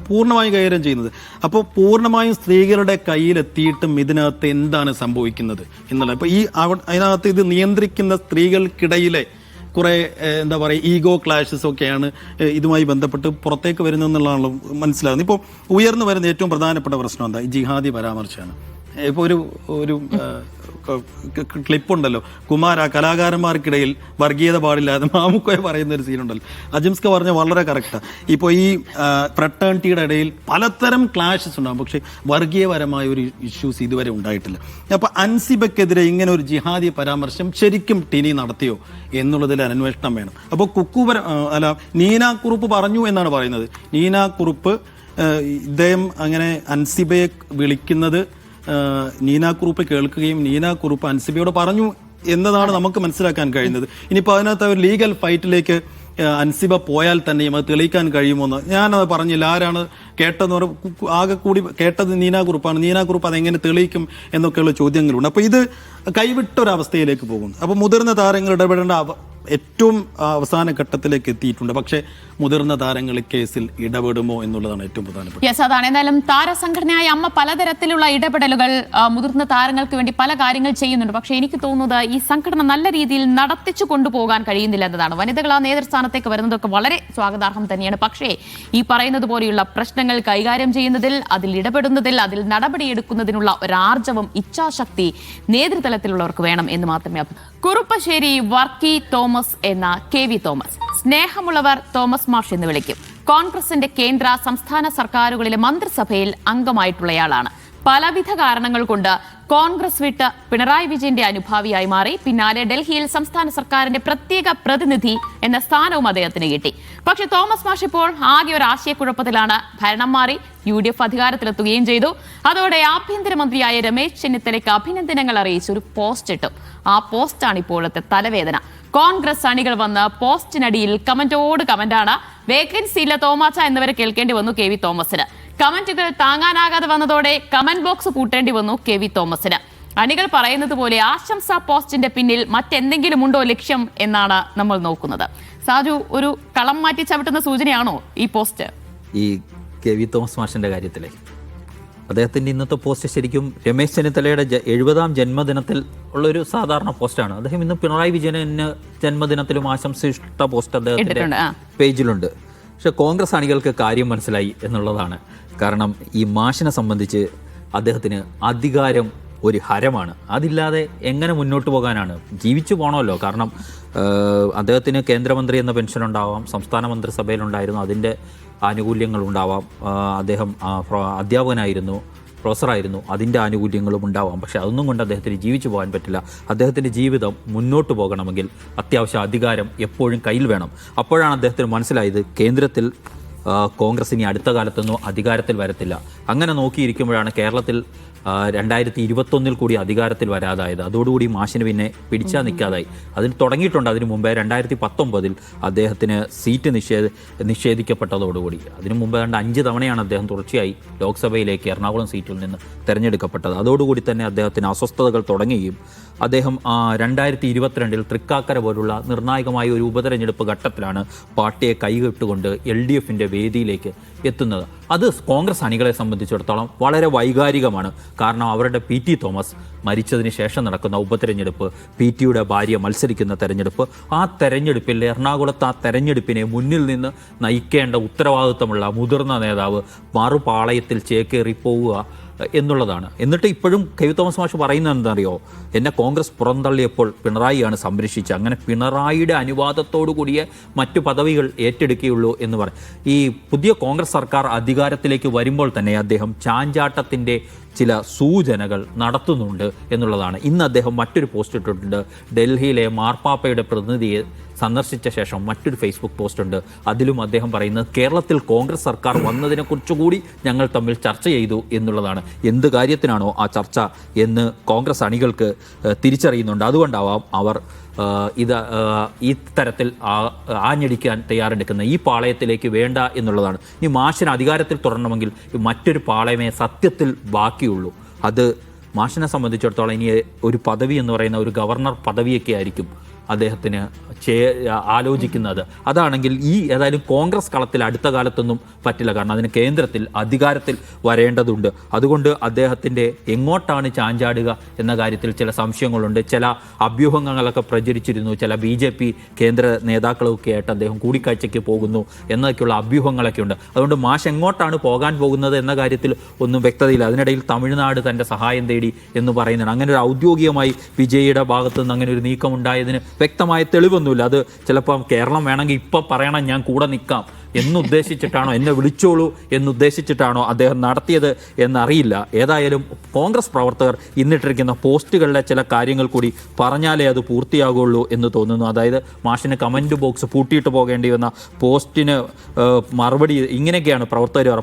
പൂർണ്ണമായും കൈകാര്യം ചെയ്യുന്നത്. അപ്പോൾ പൂർണ്ണമായും സ്ത്രീകളുടെ കയ്യിലെത്തിയിട്ടും ഇതിനകത്ത് എന്താണ് സംഭവിക്കുന്നത് എന്നുള്ളത്, ഇപ്പോൾ അതിനകത്ത് ഇത് നിയന്ത്രിക്കുന്ന സ്ത്രീകൾക്കിടയിലെ കുറേ എന്താ പറയുക ഈഗോ ക്ലാഷസ് ഒക്കെയാണ് ഇതുമായി ബന്ധപ്പെട്ട് പുറത്തേക്ക് വരുന്നതെന്നുള്ളതാണ് മനസ്സിലാകുന്നത്. ഇപ്പോൾ ഉയർന്നു വരുന്ന ഏറ്റവും പ്രധാനപ്പെട്ട പ്രശ്നം എന്താ? ഈ ജിഹാദി പരാമർശമാണ്. ഇപ്പോൾ ഒരു ക്ലിപ്പുണ്ടല്ലോ, കലാകാരന്മാർക്കിടയിൽ വർഗീയത പാടില്ലാതെ മാമുക്കോയെ പറയുന്ന ഒരു സീനുണ്ടല്ലോ. അജിംസ്ക പറഞ്ഞ വളരെ കറക്റ്റാണ്. ഇപ്പോൾ ഈ ഫ്രട്ടേണിറ്റിയുടെ ഇടയിൽ പലതരം ക്ലാഷസ് ഉണ്ടാകും, പക്ഷേ വർഗീയപരമായ ഒരു ഇഷ്യൂസ് ഇതുവരെ ഉണ്ടായിട്ടില്ല. അപ്പോൾ അൻസിബയ്ക്കെതിരെ ഇങ്ങനെ ഒരു ജിഹാദി പരാമർശം ശരിക്കും ടിനി നടത്തിയോ എന്നുള്ളതിൽ അന്വേഷണം വേണം. അപ്പോൾ നീന കുറുപ്പ് പറഞ്ഞു എന്നാണ് പറയുന്നത്. നീന കുറുപ്പ് ഇദ്ദേഹം അങ്ങനെ അൻസിബയെ വിളിക്കുന്നത് നീന കുറുപ്പ് കേൾക്കുകയും നീന കുറുപ്പ് അൻസിബയോട് പറഞ്ഞു എന്നതാണ് നമുക്ക് മനസ്സിലാക്കാൻ കഴിയുന്നത്. ഇനിയിപ്പോൾ അതിനകത്ത് ഒരു ലീഗൽ ഫൈറ്റിലേക്ക് അൻസിബ പോയാൽ തന്നെയും അത് തെളിയിക്കാൻ കഴിയുമോന്ന് ഞാനത് പറഞ്ഞില്ല. ആരാണ് കേട്ടതെന്ന് പറഞ്ഞാൽ ആകെ കൂടി കേട്ടത് നീന കുറുപ്പാണ്. നീന കുറുപ്പ് അതെങ്ങനെ തെളിയിക്കും എന്നൊക്കെയുള്ള ചോദ്യങ്ങളുണ്ട്. അപ്പോൾ ഇത് കൈവിട്ടൊരവസ്ഥയിലേക്ക് പോകുന്നു. അപ്പോൾ മുതിർന്ന താരങ്ങൾ ഇടപെടേണ്ട ഏറ്റവും അവസാന ഘട്ടത്തിലേക്ക് എത്തിയിട്ടുണ്ട്. പക്ഷേ മുതിർന്ന താരങ്ങൾ കേസിൽ ഇടപെടുമോ എന്നുള്ളതാണ് ഏറ്റവും പ്രധാനപ്പെട്ടത്.
യെസ്, അതാണ്. എന്തായാലും താരസംഘടനയായ അമ്മ പലതരത്തിലുള്ള ഇടപെടലുകൾ മുതിർന്ന താരങ്ങൾക്ക് വേണ്ടി പല കാര്യങ്ങൾ ചെയ്യുന്നുണ്ട്. പക്ഷേ എനിക്ക് തോന്നുന്നത് ഈ സംഘടന നല്ല രീതിയിൽ നടത്തിച്ചു കൊണ്ടുപോകാൻ കഴിയുന്നില്ല എന്നതാണ്. വനിതകൾ ആ നേതൃസ്ഥാനത്തേക്ക് വരുന്നതൊക്കെ വളരെ സ്വാഗതാർഹം തന്നെയാണ്. പക്ഷേ ഈ പറയുന്നത് പോലെയുള്ള പ്രശ്നങ്ങൾ കൈകാര്യം ചെയ്യുന്നതിൽ, അതിൽ ഇടപെടുന്നതിൽ, അതിൽ നടപടിയെടുക്കുന്നതിനുള്ള ഒരാർജവം, ഇച്ഛാശക്തി നേതൃതലത്തിലുള്ളവർക്ക് വേണം എന്ന് മാത്രമേ. കുറുപ്പശ്ശേരി വർക്കി തോമസ് എന്ന KV തോമസ്, സ്നേഹമുള്ളവർ തോമസ് മാഷ് എന്ന് വിളിക്കും. കോൺഗ്രസിന്റെ കേന്ദ്ര സംസ്ഥാന സർക്കാരുകളിലെ മന്ത്രിസഭയിൽ അംഗമായിട്ടുള്ളയാളാണ്. പലവിധ കാരണങ്ങൾ കൊണ്ട് കോൺഗ്രസ് വിട്ട് പിണറായി വിജയന്റെ അനുഭാവിയായി മാറി. പിന്നാലെ ഡൽഹിയിൽ സംസ്ഥാന സർക്കാരിന്റെ പ്രത്യേക പ്രതിനിധി എന്ന സ്ഥാനവും അദ്ദേഹത്തിന് കിട്ടി. പക്ഷെ തോമസ് മാഷ് ഇപ്പോൾ ആകെ ഒരു ആശയക്കുഴപ്പത്തിലാണ്. ഭരണം മാറി, UDF അധികാരത്തിലെത്തുകയും ചെയ്തു. അതോടെ ആഭ്യന്തരമന്ത്രിയായ രമേശ് ചെന്നിത്തലയ്ക്ക് അഭിനന്ദനങ്ങൾ അറിയിച്ച് ഒരു പോസ്റ്റ് ഇട്ടു. ആ പോസ്റ്റാണ് ഇപ്പോഴത്തെ തലവേദന. കോൺഗ്രസ് അണികൾ വന്ന് പോസ്റ്റിനടിയിൽ കമന്റോട് കമന്റാണ്. വേക്കൻസി ഇല്ല തോമാച്ച എന്നിവരെ കേൾക്കേണ്ടി വന്നു KV തോമസിന്. കമന്റുകൾ താങ്ങാനാകാതെ വന്നതോടെ കമന്റ് ബോക്സ് കൂട്ടേണ്ടി വന്നു KV തോമസിന്. അണികൾ പറയുന്നത് പോലെ ആശംസാ പോസ്റ്റിന്റെ പിന്നിൽ മറ്റെന്തെങ്കിലും ഉണ്ടോ ലക്ഷ്യം എന്നാണ് നമ്മൾ നോക്കുന്നത്. സാജു, ഒരു കളം മാറ്റി ചവിട്ടുന്ന സൂചനയാണോ ഈ പോസ്റ്റ്?
ഈ KV തോമസ് മാഷിന്റെ കാര്യത്തിലെ അദ്ദേഹത്തിന്റെ ഇന്നത്തെ പോസ്റ്റ് ശരിക്കും രമേശ് ചെന്നിത്തലയുടെ 70ാം ജന്മദിനത്തിൽ ഉള്ളൊരു സാധാരണ പോസ്റ്റാണ്. അദ്ദേഹം ഇന്ന് പിണറായി വിജയന് ജന്മദിനത്തിലും ആശംസിഷ്ട പോസ്റ്റ് അദ്ദേഹത്തിന്റെ പേജിലുണ്ട്. പക്ഷെ കോൺഗ്രസ് അണികൾക്ക് കാര്യം മനസ്സിലായി എന്നുള്ളതാണ്. കാരണം ഈ മാഷിനെ സംബന്ധിച്ച് അദ്ദേഹത്തിന് അധികാരം ഒരു ഹരമാണ്. അതില്ലാതെ എങ്ങനെ മുന്നോട്ട് പോകാനാണ്? ജീവിച്ചു പോകണമല്ലോ. കാരണം അദ്ദേഹത്തിന് കേന്ദ്രമന്ത്രി എന്ന പെൻഷൻ ഉണ്ടാവാം, സംസ്ഥാന മന്ത്രിസഭയിലുണ്ടായിരുന്നു, അതിൻ്റെ ആനുകൂല്യങ്ങൾ ഉണ്ടാവാം, അദ്ദേഹം അധ്യാപകനായിരുന്നു, പ്രൊഫസറായിരുന്നു, അതിൻ്റെ ആനുകൂല്യങ്ങളും ഉണ്ടാവാം. പക്ഷേ അതൊന്നും കൊണ്ട് അദ്ദേഹത്തിന് ജീവിച്ചു പോകാൻ പറ്റില്ല. അദ്ദേഹത്തിൻ്റെ ജീവിതം മുന്നോട്ട് പോകണമെങ്കിൽ അത്യാവശ്യം അധികാരം എപ്പോഴും കയ്യിൽ വേണം. അപ്പോഴാണ് അദ്ദേഹത്തിന് മനസ്സിലായത് കേന്ദ്രത്തിൽ കോൺഗ്രസ് ഇനി അടുത്ത കാലത്തൊന്നും അധികാരത്തിൽ വരത്തില്ല. അങ്ങനെ നോക്കിയിരിക്കുമ്പോഴാണ് കേരളത്തിൽ 2021 കൂടി അധികാരത്തിൽ വരാതായത്. അതോടുകൂടി മാഷിന് പിന്നെ പിടിച്ചാൽ നിൽക്കാതായി. അതിന് തുടങ്ങിയിട്ടുണ്ട്. അതിന് മുമ്പേ 2019 അദ്ദേഹത്തിന് സീറ്റ് നിഷേധിക്കപ്പെട്ടതോടുകൂടി. അതിനു മുമ്പ് 5 തവണയാണ് അദ്ദേഹം തുടർച്ചയായി ലോക്സഭയിലേക്ക് എറണാകുളം സീറ്റിൽ നിന്ന് തിരഞ്ഞെടുക്കപ്പെട്ടത്. അതോടുകൂടി തന്നെ അദ്ദേഹത്തിന് അസ്വസ്ഥതകൾ തുടങ്ങുകയും അദ്ദേഹം 2022 തൃക്കാക്കര പോലുള്ള നിർണായകമായ ഒരു ഉപതെരഞ്ഞെടുപ്പ് ഘട്ടത്തിലാണ് പാർട്ടിയെ കൈവിട്ടുകൊണ്ട് LDFന്റെ വേദിയിലേക്ക് എത്തുന്നത്. അത് കോൺഗ്രസ് അണികളെ സംബന്ധിച്ചിടത്തോളം വളരെ വൈകാരികമാണ്. കാരണം അവരുടെ PT തോമസ് മരിച്ചതിന് ശേഷം നടക്കുന്ന ഉപതെരഞ്ഞെടുപ്പ്, PT-യുടെ ഭാര്യ മത്സരിക്കുന്ന തെരഞ്ഞെടുപ്പ്, ആ തെരഞ്ഞെടുപ്പിൽ എറണാകുളത്ത് ആ തെരഞ്ഞെടുപ്പിനെ മുന്നിൽ നിന്ന് നയിക്കേണ്ട ഉത്തരവാദിത്തമുള്ള മുതിർന്ന നേതാവ് മറുപാളയത്തിൽ ചേക്കേറിപ്പോവുക എന്നുള്ളതാണ്. എന്നിട്ട് ഇപ്പോഴും കെ.വി. തോമസ് മാഷ് പറയുന്നത് എന്താണെന്നറിയോ? എന്നെ കോൺഗ്രസ് പുറന്തള്ളിയപ്പോൾ പിണറായിയാണ് സംരക്ഷിച്ചത്. അങ്ങനെ പിണറായിയുടെ അനുവാദത്തോടു കൂടിയ മറ്റു പദവികൾ ഏറ്റെടുക്കുകയുള്ളൂ എന്ന് പറയും. ഈ പുതിയ കോൺഗ്രസ് സർക്കാർ അധികാരത്തിലേക്ക് വരുമ്പോൾ തന്നെ അദ്ദേഹം ചാഞ്ചാട്ടത്തിൻ്റെ ചില സൂചനകൾ നടത്തുന്നുണ്ട് എന്നുള്ളതാണ്. ഇന്ന് അദ്ദേഹം മറ്റൊരു പോസ്റ്റ് ഇട്ടിട്ടുണ്ട്. ഡൽഹിയിലെ മാർപ്പാപ്പയുടെ പ്രതിനിധിയെ സന്ദർശിച്ച ശേഷം മറ്റൊരു ഫേസ്ബുക്ക് പോസ്റ്റ് ഉണ്ട്. അതിലും അദ്ദേഹം പറയുന്നത് കേരളത്തിൽ കോൺഗ്രസ് സർക്കാർ വന്നതിനെക്കുറിച്ചുകൂടി ഞങ്ങൾ തമ്മിൽ ചർച്ച ചെയ്തു എന്നുള്ളതാണ്. എന്ത് കാര്യത്തിനാണോ ആ ചർച്ച എന്ന് കോൺഗ്രസ് അണികൾക്ക് തിരിച്ചറിയുന്നുണ്ട്. അതുകൊണ്ടാവാം അവർ ഈ തരത്തിൽ ആഞ്ഞടിക്കാൻ തയ്യാറെടുക്കുന്ന ഈ പാളയത്തിലേക്ക് വേണ്ട എന്നുള്ളതാണ്. ഈ മാഷിന് അധികാരത്തിൽ തുടരണമെങ്കിൽ മറ്റൊരു പാളയമേ സത്യത്തിൽ ബാക്കിയുള്ളൂ. അത് മാഷിനെ സംബന്ധിച്ചിടത്തോളം ഇനി ഒരു പദവി എന്ന് പറയുന്ന ഒരു ഗവർണർ പദവിയൊക്കെ ആയിരിക്കും അദ്ദേഹത്തിന് ആലോചിക്കുന്നത്. അതാണെങ്കിൽ ഏതായാലും കോൺഗ്രസ് കളത്തിൽ അടുത്ത കാലത്തൊന്നും പറ്റില്ല. കാരണം അതിന് കേന്ദ്രത്തിൽ അധികാരത്തിൽ വരേണ്ടതുണ്ട്. അതുകൊണ്ട് അദ്ദേഹത്തിൻ്റെ എങ്ങോട്ടാണ് ചാഞ്ചാടുക എന്ന കാര്യത്തിൽ ചില സംശയങ്ങളുണ്ട്. ചില അഭ്യൂഹങ്ങളൊക്കെ പ്രചരിച്ചിരുന്നു. ചില BJP കേന്ദ്ര നേതാക്കളൊക്കെ ആയിട്ട് അദ്ദേഹം കൂടിക്കാഴ്ചയ്ക്ക് പോകുന്നു എന്നൊക്കെയുള്ള അഭ്യൂഹങ്ങളൊക്കെ ഉണ്ട്. അതുകൊണ്ട് മാഷ് എങ്ങോട്ടാണ് പോകാൻ പോകുന്നത് എന്ന കാര്യത്തിൽ ഒന്നും വ്യക്തതയില്ല. അതിനിടയിൽ തമിഴ്നാട് തൻ്റെ സഹായം തേടി എന്ന് പറയുന്നുണ്ട്. അങ്ങനെ ഒരു ഔദ്യോഗികമായി വിജയിയുടെ ഭാഗത്തുനിന്ന് അങ്ങനെ ഒരു നീക്കമുണ്ടായതിന് വ്യക്തമായ തെളിവൊന്നുമില്ല. അത് ചിലപ്പം കേരളം വേണമെങ്കിൽ ഇപ്പം പറയണം ഞാൻ കൂടെ നിൽക്കാം എന്നുദ്ദേശിച്ചിട്ടാണോ, എന്നെ വിളിച്ചോളൂ എന്നുദ്ദേശിച്ചിട്ടാണോ അദ്ദേഹം നടത്തിയത് എന്നറിയില്ല. ഏതായാലും കോൺഗ്രസ് പ്രവർത്തകർ ഇന്നിട്ടിരിക്കുന്ന പോസ്റ്റുകളിലെ ചില കാര്യങ്ങൾ കൂടി പറഞ്ഞാലേ അത് പൂർത്തിയാകുള്ളൂ എന്ന് തോന്നുന്നു. അതായത് മാഷിന് കമൻറ്റ് ബോക്സ് പൂട്ടിയിട്ട് പോകേണ്ടി വന്ന പോസ്റ്റിന് മറുപടി ഇങ്ങനെയൊക്കെയാണ് പ്രവർത്തകർ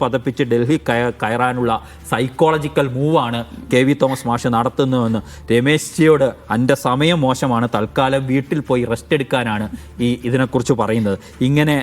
പതപ്പിച്ച് ഡൽഹി കയറാനുള്ള സൈക്കോളജിക്കൽ മൂവാണ് കെ.വി. തോമസ് മാഷ് നടത്തുന്നതെന്ന്. രമേശ് ജിയോട് എൻ്റെ സമയം മോശമാണ്, തൽക്കാലം വീട്ടിൽ പോയി റെസ്റ്റ് എടുക്കാനാണ് ഇതിനെക്കുറിച്ച് പറയുന്നത്. ഇങ്ങനെ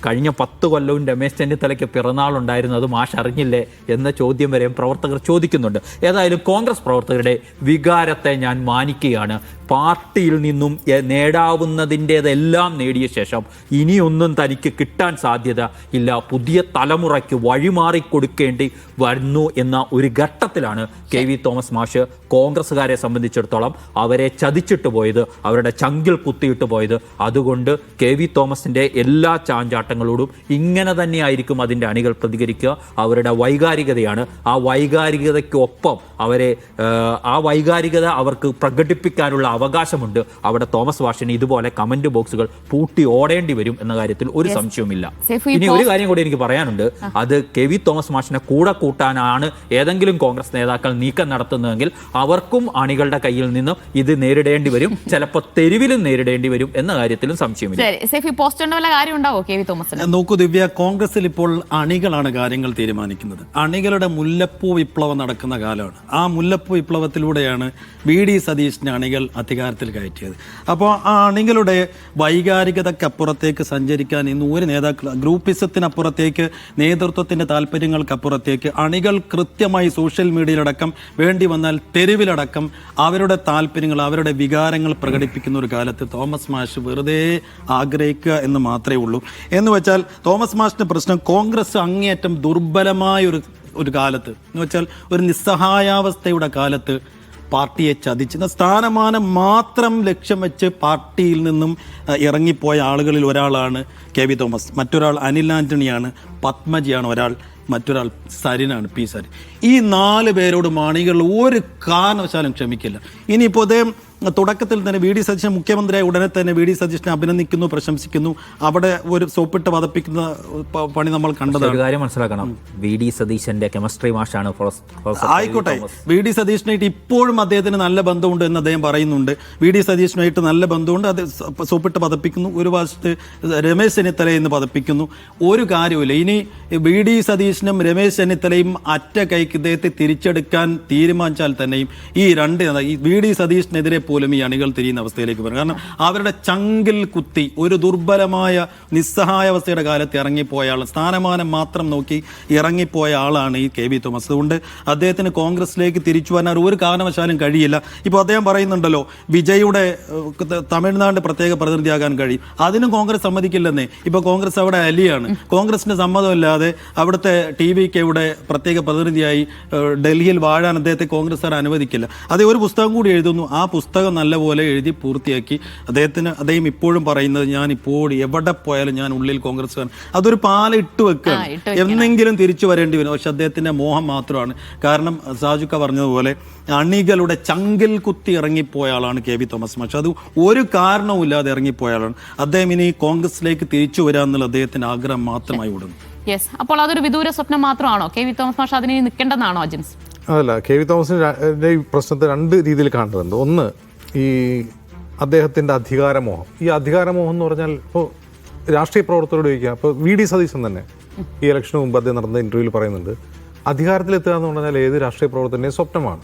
കഴിഞ്ഞ 10 കൊല്ലവും രമേശ് ചെന്നിത്തലയ്ക്ക് പിറന്നാളുണ്ടായിരുന്നു, അത് മാഷ് അറിഞ്ഞില്ലേ എന്ന ചോദ്യം വരെയും പ്രവർത്തകർ ചോദിക്കുന്നുണ്ട്. ഏതായാലും കോൺഗ്രസ് പ്രവർത്തകരുടെ വികാരത്തെ ഞാൻ മാനിക്കുകയാണ്. പാർട്ടിയിൽ നിന്നും നേടാവുന്നതിൻ്റെതെല്ലാം നേടിയ ശേഷം ഇനിയൊന്നും തനിക്ക് കിട്ടാൻ സാധ്യത ഇല്ല, പുതിയ തലമുറയ്ക്ക് വഴിമാറിക്കൊടുക്കേണ്ടി വരുന്നു എന്ന ഒരു ഘട്ടത്തിലാണ് കെ.വി. തോമസ് മാഷ് കോൺഗ്രസ്സുകാരെ സംബന്ധിച്ചിടത്തോളം അവരെ ചതിച്ചിട്ട് പോയത്, അവരുടെ ചങ്കിൽ കുത്തിയിട്ട് പോയത്. അതുകൊണ്ട് കെ.വി. തോമസിൻ്റെ എല്ലാ ചാഞ്ചാട്ടങ്ങളോടും ഇങ്ങനെ തന്നെയായിരിക്കും അതിൻ്റെ അണികൾ പ്രതികരിക്കുക. അവരുടെ വൈകാരികതയാണ്. ആ വൈകാരികതയ്ക്കൊപ്പം ആ വൈകാരികത അവർക്ക് പ്രകടിപ്പിക്കാനുള്ള അവകാശമുണ്ട്. അവിടെ തോമസ് മാഷിന് ഇതുപോലെ കമന്റ് ബോക്സുകൾ പൂട്ടി ഓടേണ്ടി വരും എന്ന കാര്യത്തിൽ ഒരു സംശയവുമില്ല. ഇനി ഒരു കാര്യം കൂടി എനിക്ക് പറയാനുണ്ട്. അത് കെ.വി. തോമസ് മാഷിനെ കൂടെ കൂട്ടാനാണ് ഏതെങ്കിലും കോൺഗ്രസ് നേതാക്കൾ നീക്കം നടത്തുന്നതെങ്കിൽ അവർക്കും അണികളുടെ കയ്യിൽ നിന്നും ഇത് നേരിടേണ്ടി വരും, ചിലപ്പോൾ തെരുവിലും നേരിടേണ്ടി വരും എന്ന കാര്യത്തിലും സംശയമില്ല.
നോക്കൂ ദിവ്യ, കോൺഗ്രസിൽ ഇപ്പോൾ അണികളാണ് കാര്യങ്ങൾ തീരുമാനിക്കുന്നത്. അണികളുടെ മുല്ലപ്പൂ വിപ്ലവം നടക്കുന്ന കാലമാണ്. ആ മുല്ലപ്പൂ വിപ്ലവത്തിലൂടെയാണ് VD സതീശിനെ അണികൾ അധികാരത്തിൽ കയറ്റിയത്. അപ്പോൾ ആ അണികളുടെ വൈകാരികതയ്ക്കപ്പുറത്തേക്ക് സഞ്ചരിക്കാൻ ഇന്ന് ഒരു നേതാക്കൾ, ഗ്രൂപ്പിസത്തിനപ്പുറത്തേക്ക്, നേതൃത്വത്തിൻ്റെ താല്പര്യങ്ങൾക്കപ്പുറത്തേക്ക് അണികൾ കൃത്യമായി സോഷ്യൽ മീഡിയയിലടക്കം, വേണ്ടി വന്നാൽ തെരുവിലടക്കം അവരുടെ താല്പര്യങ്ങൾ, അവരുടെ വികാരങ്ങൾ പ്രകടിപ്പിക്കുന്ന ഒരു കാലത്ത് തോമസ് മാഷ് വെറുതെ ആഗ്രഹിക്കുക എന്ന് മാത്രമേ ഉള്ളൂ. എന്ന് വെച്ചാൽ തോമസ് മാഷിന്റെ പ്രശ്നം കോൺഗ്രസ് അങ്ങേയറ്റം ദുർബലമായ ഒരു കാലത്ത്, എന്ന് വെച്ചാൽ ഒരു നിസ്സഹായാവസ്ഥയുടെ കാലത്ത് പാർട്ടിയെ ചതിച്ച് സ്ഥാനമാനം മാത്രം ലക്ഷ്യം വെച്ച് പാർട്ടിയിൽ നിന്നും ഇറങ്ങിപ്പോയ ആളുകളിൽ ഒരാളാണ് കെ.വി. തോമസ്, മറ്റൊരാൾ അനിൽ ആന്റണിയാണ്, പത്മജിയാണ് ഒരാൾ, മറ്റൊരാൾ സരിനാണ്, പി സരിൻ. ഈ 4 പേരോട് മാണികൾ ഒരു കാരണവശാലും ക്ഷമിക്കില്ല. ഇനിയിപ്പോൾ അദ്ദേഹം തുടക്കത്തിൽ തന്നെ വി ഡി സതീശൻ മുഖ്യമന്ത്രിയായ ഉടനെ തന്നെ വി ഡി സതീശനെ അഭിനന്ദിക്കുന്നു, പ്രശംസിക്കുന്നു. അവിടെ ഒരു സോപ്പിട്ട് പതപ്പിക്കുന്ന പണി നമ്മൾ കണ്ടതാണ്.
ഒരു കാര്യം മനസ്സിലാക്കണം, വി ഡി സതീശന്റെ കെമിസ്ട്രി മാഷാണ്
ആയിക്കോട്ടെ, വി ഡി സതീശനായിട്ട് ഇപ്പോഴും അദ്ദേഹത്തിന് നല്ല ബന്ധമുണ്ട് എന്ന് അദ്ദേഹം പറയുന്നുണ്ട്. വി ഡി സതീശനായിട്ട് നല്ല ബന്ധമുണ്ട്, അത് സോപ്പിട്ട് പതപ്പിക്കുന്നു. ഒരു വശത്ത് രമേശ് ചെന്നിത്തല എന്ന് പതപ്പിക്കുന്നു. ഒരു കാര്യമില്ല. ഇനി വി ഡി സതീശനും രമേശ് ചെന്നിത്തലയും അറ്റ കൈക്ക് ഇദ്ദേഹത്തെ തിരിച്ചെടുക്കാൻ തീരുമാനിച്ചാൽ തന്നെയും ഈ വി ഡി സതീശനെതിരെ പോലും ഈ അണികൾ തിരിയുന്ന അവസ്ഥയിലേക്ക് വരും. കാരണം അവരുടെ ചങ്കിൽ കുത്തി ഒരു ദുർബലമായ നിസ്സഹായാവസ്ഥയുടെ കാലത്ത് ഇറങ്ങിപ്പോയ ആൾ, സ്ഥാനമാനം മാത്രം നോക്കി ഇറങ്ങിപ്പോയ ആളാണ് ഈ കെ.വി. തോമസ്. അതുകൊണ്ട് അദ്ദേഹത്തിന് കോൺഗ്രസിലേക്ക് തിരിച്ചു വരാൻ ഒരു കാരണവശാലും കഴിയില്ല. ഇപ്പോൾ അദ്ദേഹം പറയുന്നുണ്ടല്ലോ വിജയുടെ തമിഴ്നാടിന്റെ പ്രത്യേക പ്രതിനിധിയാകാൻ കഴിയും. അതിനും കോൺഗ്രസ് സമ്മതിക്കില്ലെന്നേ. ഇപ്പോൾ കോൺഗ്രസ് അവിടെ അലിയാണ്. കോൺഗ്രസിന്റെ സമ്മതമില്ലാതെ അവിടുത്തെ ടി.വി.കെയുടെ പ്രത്യേക പ്രതിനിധിയായി ഡൽഹിയിൽ വാഴാൻ അദ്ദേഹത്തെ കോൺഗ്രസ്സുകാർ അനുവദിക്കില്ല. അതേ ഒരു പുസ്തകം കൂടി എഴുതുന്നു. ആ പുസ്തകം നല്ലപോലെ എഴുതി പൂർത്തിയാക്കി അദ്ദേഹം ഇപ്പോഴും പറയുന്നത്, ഞാൻ ഇപ്പോൾ എവിടെ പോയാലും ഞാൻ ഉള്ളിൽ കോൺഗ്രസ്സുകാരൻ. അതൊരു പാലിട്ട് വെക്കുകയാണ്. എന്നെങ്കിലും തിരിച്ചു വരേണ്ടി വരും. പക്ഷെ അദ്ദേഹത്തിന്റെ മോഹം മാത്രമാണ്. കാരണം സാജുക്ക പറഞ്ഞതുപോലെ അണികളുടെ ചങ്കിൽ കുത്തി ഇറങ്ങിപ്പോയ ആളാണ് കെ.വി. തോമസ് മാഷ്. അത് ഒരു കാരണവുമില്ലാതെ ഇറങ്ങിപ്പോയ ആളാണ്. അദ്ദേഹം ഇനി കോൺഗ്രസിലേക്ക് തിരിച്ചു വരാമെന്നുള്ള അദ്ദേഹത്തിന്റെ ആഗ്രഹം മാത്രമായി വിടുന്നു.
യെസ്, അപ്പോൾ അതൊരു വിദൂര സ്വപ്നം മാത്രമാണോ? കെ.വി. തോമസ് മാഷ് അതിന് നിൽക്കേണ്ടതാണോ അജിംസ്?
അതല്ല, കെ.വി. തോമസിന്റെ ഈ പ്രശ്നത്തെ 2 രീതിയിൽ കാണുന്നുണ്ട്. ഒന്ന്, ഈ അദ്ദേഹത്തിൻ്റെ അധികാരമോഹം. ഈ അധികാരമോഹം എന്ന് പറഞ്ഞാൽ ഇപ്പോൾ രാഷ്ട്രീയ പ്രവർത്തകരോട് ചോദിക്കുക. ഇപ്പോൾ വി ഡി സതീശൻ തന്നെ ഈ ഇലക്ഷന് മുമ്പ് അദ്ദേഹം നടന്ന ഇന്റർവ്യൂവിൽ പറയുന്നുണ്ട്, അധികാരത്തിലെത്തുക എന്ന് പറഞ്ഞാൽ ഏത് രാഷ്ട്രീയ പ്രവർത്തകൻ്റെയും സ്വപ്നമാണ്.